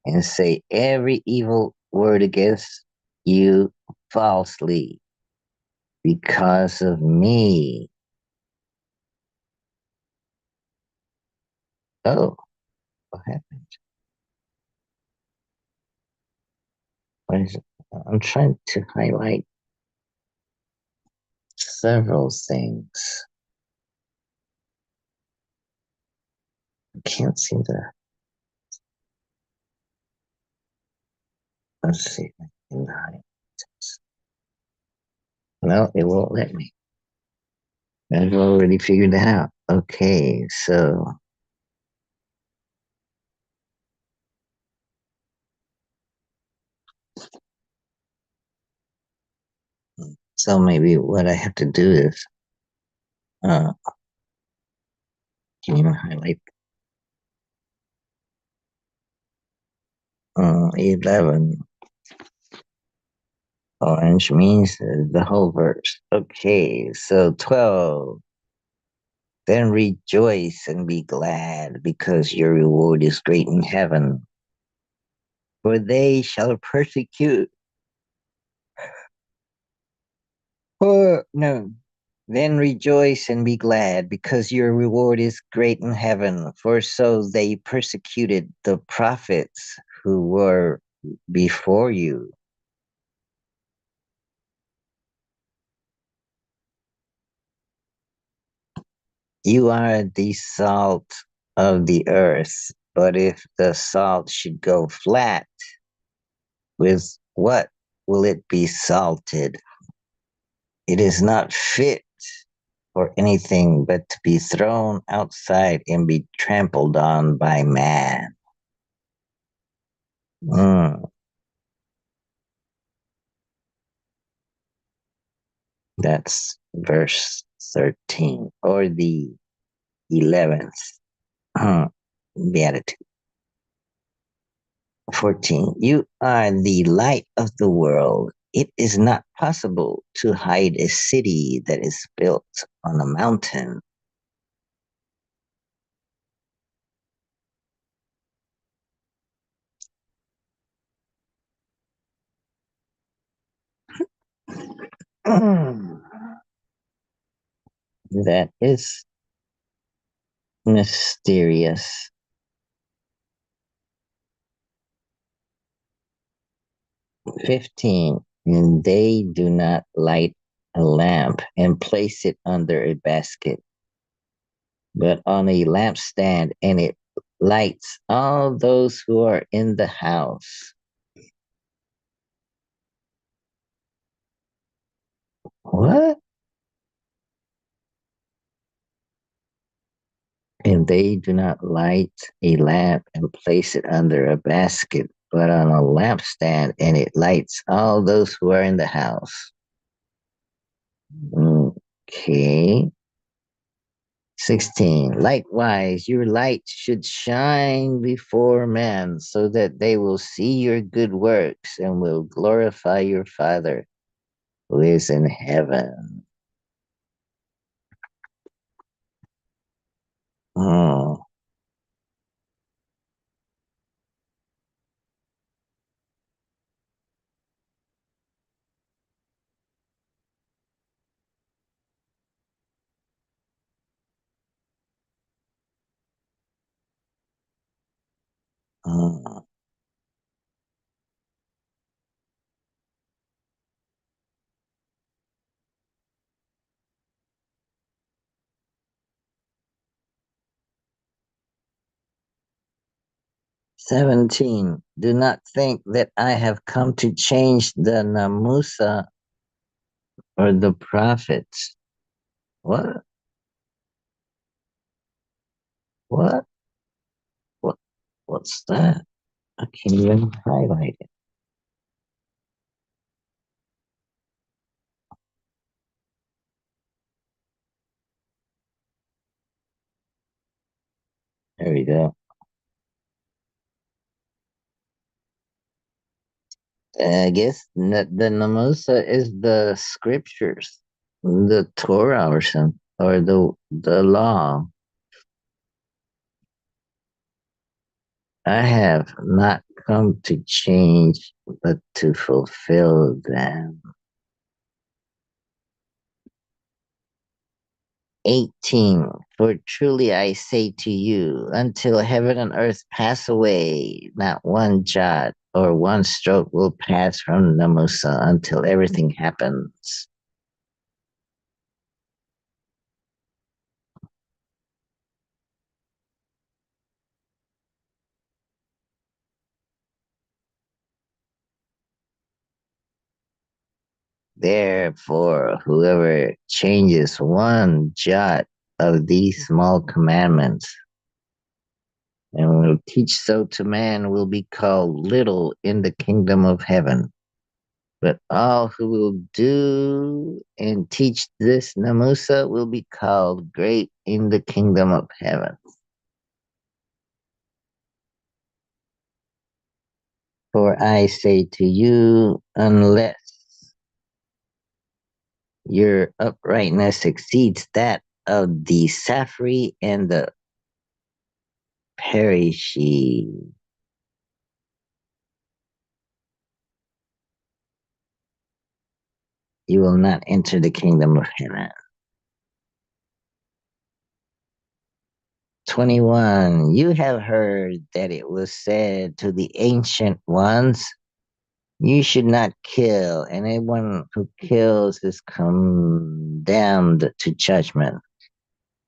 and say every evil word against you falsely because of me. Oh, what happened? What is it? I'm trying to highlight several things. I can't seem to. Let's see. No, it won't let me. I've already figured that out. Okay, so maybe what I have to do is, uh, can you highlight 11? Orange means the whole verse. Okay, so 12. Then rejoice and be glad, because your reward is great in heaven. For they shall persecute. For no. Then rejoice and be glad, because your reward is great in heaven. For so they persecuted the prophets who were before you. You are the salt of the earth, but if the salt should go flat, with what will it be salted? It is not fit for anything but to be thrown outside and be trampled on by man. Mm, that's verse 13, or the 11th beatitude. 14. You are the light of the world. It is not possible to hide a city that is built on a mountain. That is Mysterious. 15. And they do not light a lamp and place it under a basket, but on a lampstand, and it lights all those who are in the house. What? And they do not light a lamp and place it under a basket, but on a lampstand, and it lights all those who are in the house. Okay. 16. Likewise, your light should shine before men so that they will see your good works and will glorify your Father who is in heaven. Hmm. 17. Do not think that I have come to change the Namusa or the prophets. What? What? What? What's that? I can't even highlight it. There we go. I guess that the Namusa is the scriptures, the Torah or some, or the law. I have not come to change, but to fulfill them. 18. For truly I say to you, until heaven and earth pass away, not one jot or one stroke will pass from Namusa until everything happens. Therefore, whoever changes one jot of these small commandments and will teach so to man will be called little in the kingdom of heaven. But all who will do and teach this Namusa will be called great in the kingdom of heaven. For I say to you, unless your uprightness exceeds that of the Safri and the Perishi, you will not enter the kingdom of heaven. 21. You have heard that it was said to the ancient ones, you should not kill, and anyone who kills is condemned to judgment.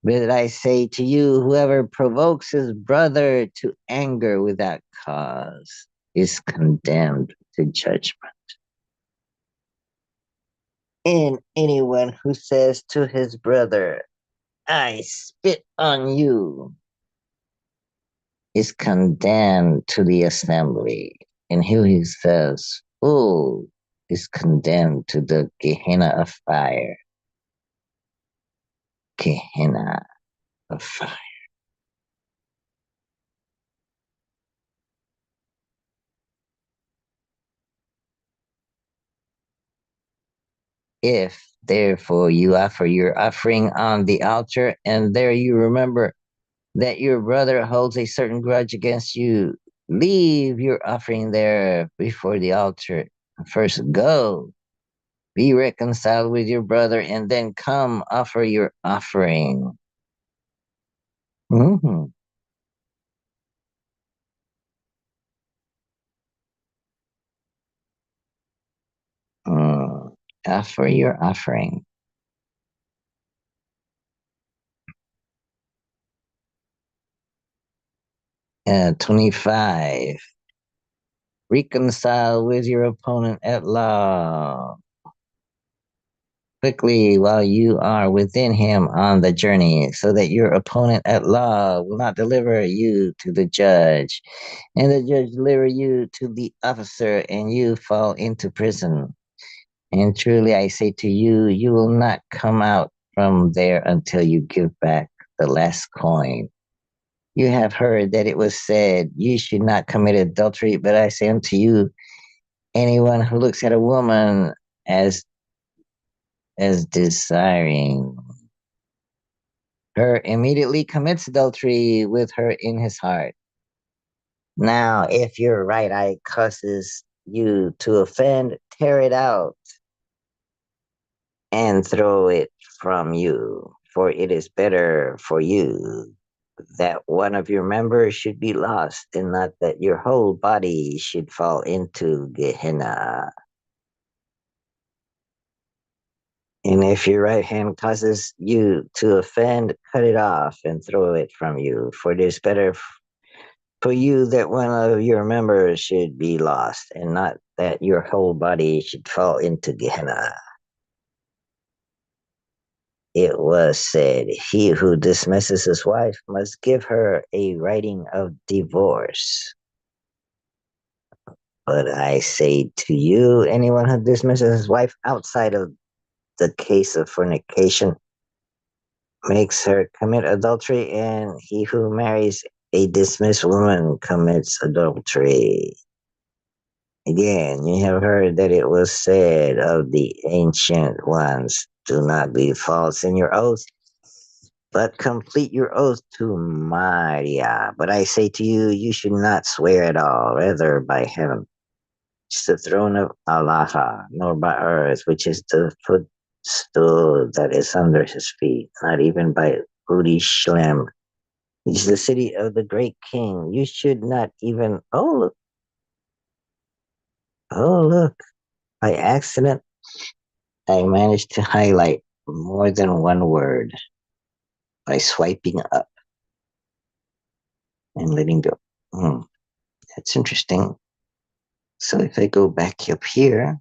But I say to you, whoever provokes his brother to anger without cause is condemned to judgment. And anyone who says to his brother, I spit on you, is condemned to the assembly. And he says, fool, is condemned to the Gehenna of fire. Gehenna of fire. If therefore you offer your offering on the altar, and there you remember that your brother holds a certain grudge against you, leave your offering there before the altar. First go, be reconciled with your brother, and then come offer your offering. Hmm. Mm. Offer your offering. 25. Reconcile with your opponent at law quickly while you are within him on the journey, so that your opponent at law will not deliver you to the judge, and the judge deliver you to the officer, and you fall into prison. And truly I say to you, you will not come out from there until you give back the last coin. You have heard that it was said, you should not commit adultery, but I say unto you, anyone who looks at a woman as desiring her immediately commits adultery with her in his heart. Now, if your right eye causes you to offend, tear it out and throw it from you, for it is better for you that one of your members should be lost, and not that your whole body should fall into Gehenna. And if your right hand causes you to offend, cut it off and throw it from you, for it is better for you that one of your members should be lost, and not that your whole body should fall into Gehenna. It was said, he who dismisses his wife must give her a writing of divorce. But I say to you, anyone who dismisses his wife outside of the case of fornication makes her commit adultery, and he who marries a dismissed woman commits adultery. Again, you have heard that it was said of the ancient ones, do not be false in your oath, but complete your oath to Maria. But I say to you, you should not swear at all, rather by heaven, which is the throne of Allah, nor by earth, which is the footstool that is under his feet, not even by Shlem, which is the city of the great king. You should not even, look, by accident, I managed to highlight more than one word by swiping up and letting go. Hmm, that's interesting. So if I go back up here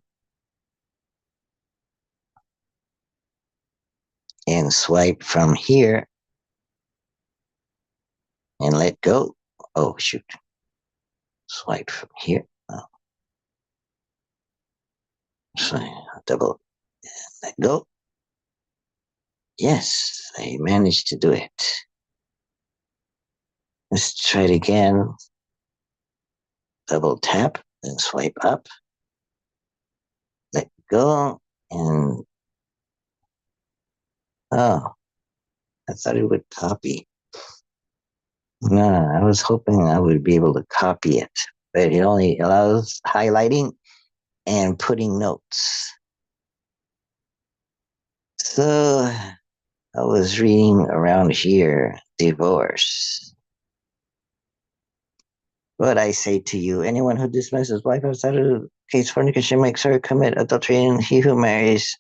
and swipe from here and let go. Oh, shoot. Swipe from here. Oh, so double let go. Yes, I managed to do it. Let's try it again. Double tap and swipe up. Let go. And oh, I thought it would copy. No, I was hoping I would be able to copy it, but it only allows highlighting and putting notes. So I was reading around here, divorce. But I say to you, anyone who dismisses wife outside of the case fornication makes her commit adultery, and he who marries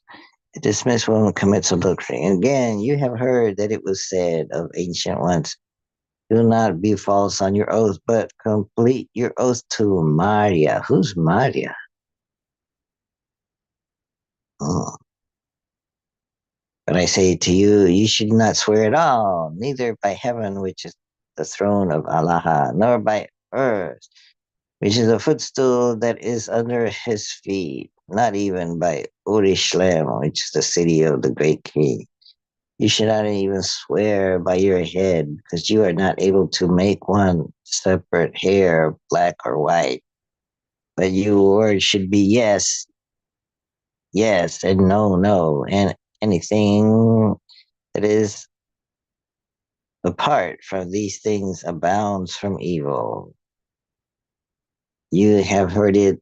a dismissed woman commits adultery. And again, you have heard that it was said of ancient ones, do not be false on your oath, but complete your oath to Maria. Who's Maria? Oh. But I say to you, you should not swear at all, neither by heaven, which is the throne of Allah, nor by earth, which is a footstool that is under his feet, not even by Urushalem, which is the city of the great king. You should not even swear by your head, because you are not able to make one separate hair, black or white. But your word should be yes, yes, and no, no, and anything that is apart from these things abounds from evil. You have heard it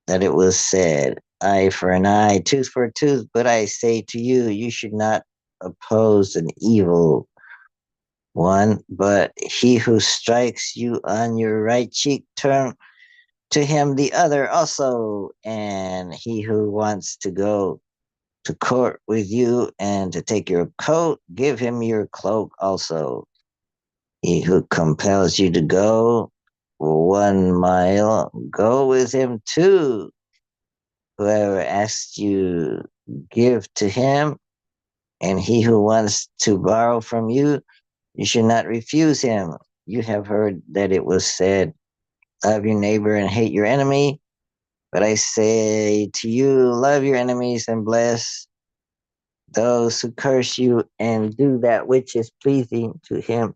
that it was said, eye for an eye, tooth for a tooth. But I say to you, you should not oppose an evil one, but he who strikes you on your right cheek, turn to him the other also. And he who wants to go to court with you and to take your coat, give him your cloak also. He who compels you to go 1 mile, go with him too. Whoever asks you, give to him, and he who wants to borrow from you, you should not refuse him. You have heard that it was said, love your neighbor and hate your enemy. But I say to you, love your enemies and bless those who curse you, and do that which is pleasing to him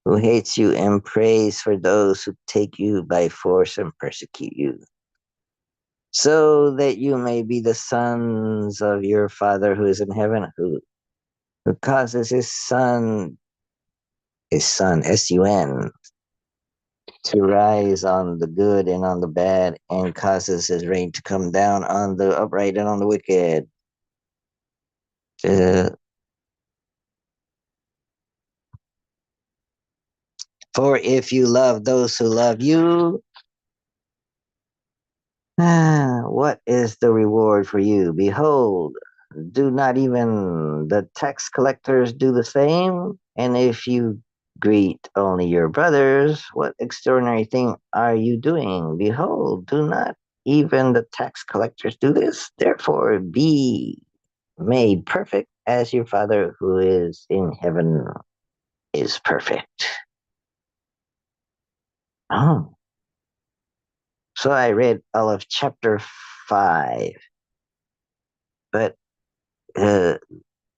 who hates you, and prays for those who take you by force and persecute you, so that you may be the sons of your Father who is in heaven, who causes his son, S-U-N, to rise on the good and on the bad, and causes his rain to come down on the upright and on the wicked. Uh, for if you love those who love you, what is the reward for you? Behold, do not even the tax collectors do the same? And if you greet only your brothers, what extraordinary thing are you doing? Behold, do not even the tax collectors do this? Therefore, be made perfect as your Father who is in heaven is perfect. Oh, so I read all of chapter 5, but uh,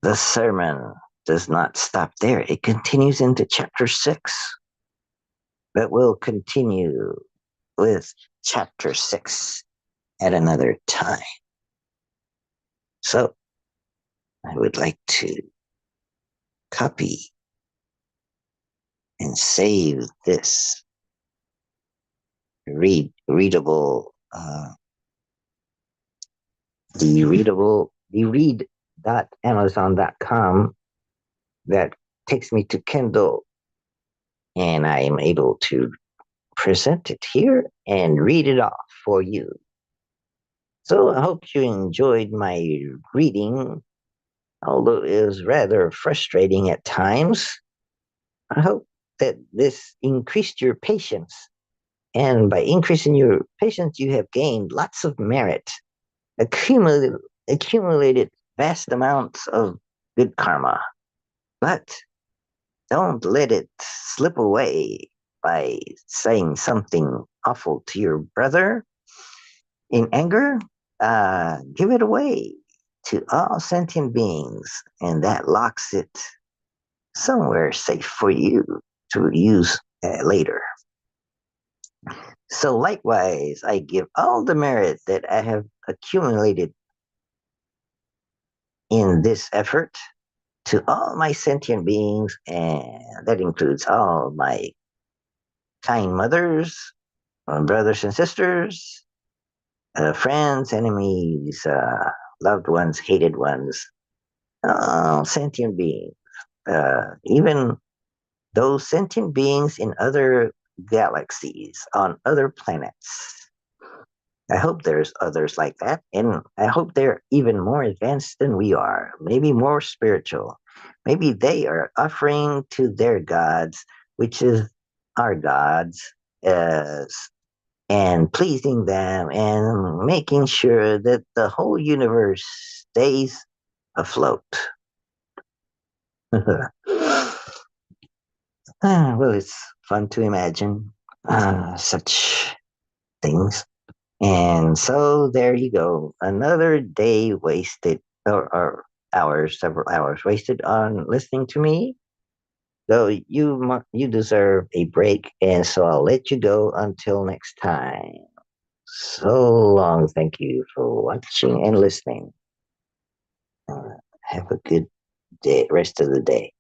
the sermon does not stop there. It continues into chapter 6, but we'll continue with chapter 6 at another time. So I would like to copy and save this readable, the read.amazon.com that takes me to Kindle, and I am able to present it here and read it off for you. So I hope you enjoyed my reading, although it was rather frustrating at times. I hope that this increased your patience. And by increasing your patience, you have gained lots of merit, accumulated, accumulated vast amounts of good karma. But don't let it slip away by saying something awful to your brother in anger. Give it away to all sentient beings, and that locks it somewhere safe for you to use later. So, likewise, I give all the merit that I have accumulated in this effort to all my sentient beings, and that includes all my kind mothers, brothers and sisters, friends, enemies, loved ones, hated ones, sentient beings, even those sentient beings in other galaxies, on other planets. I hope there's others like that, and I hope they're even more advanced than we are, maybe more spiritual. Maybe they are offering to their gods, which is our gods, as and pleasing them and making sure that the whole universe stays afloat. Well, it's fun to imagine such things. And so there you go. Another day wasted, or hours, several hours wasted on listening to me. So you deserve a break, and so I'll let you go until next time. So long. Thank you for watching and listening. Have a good day, rest of the day.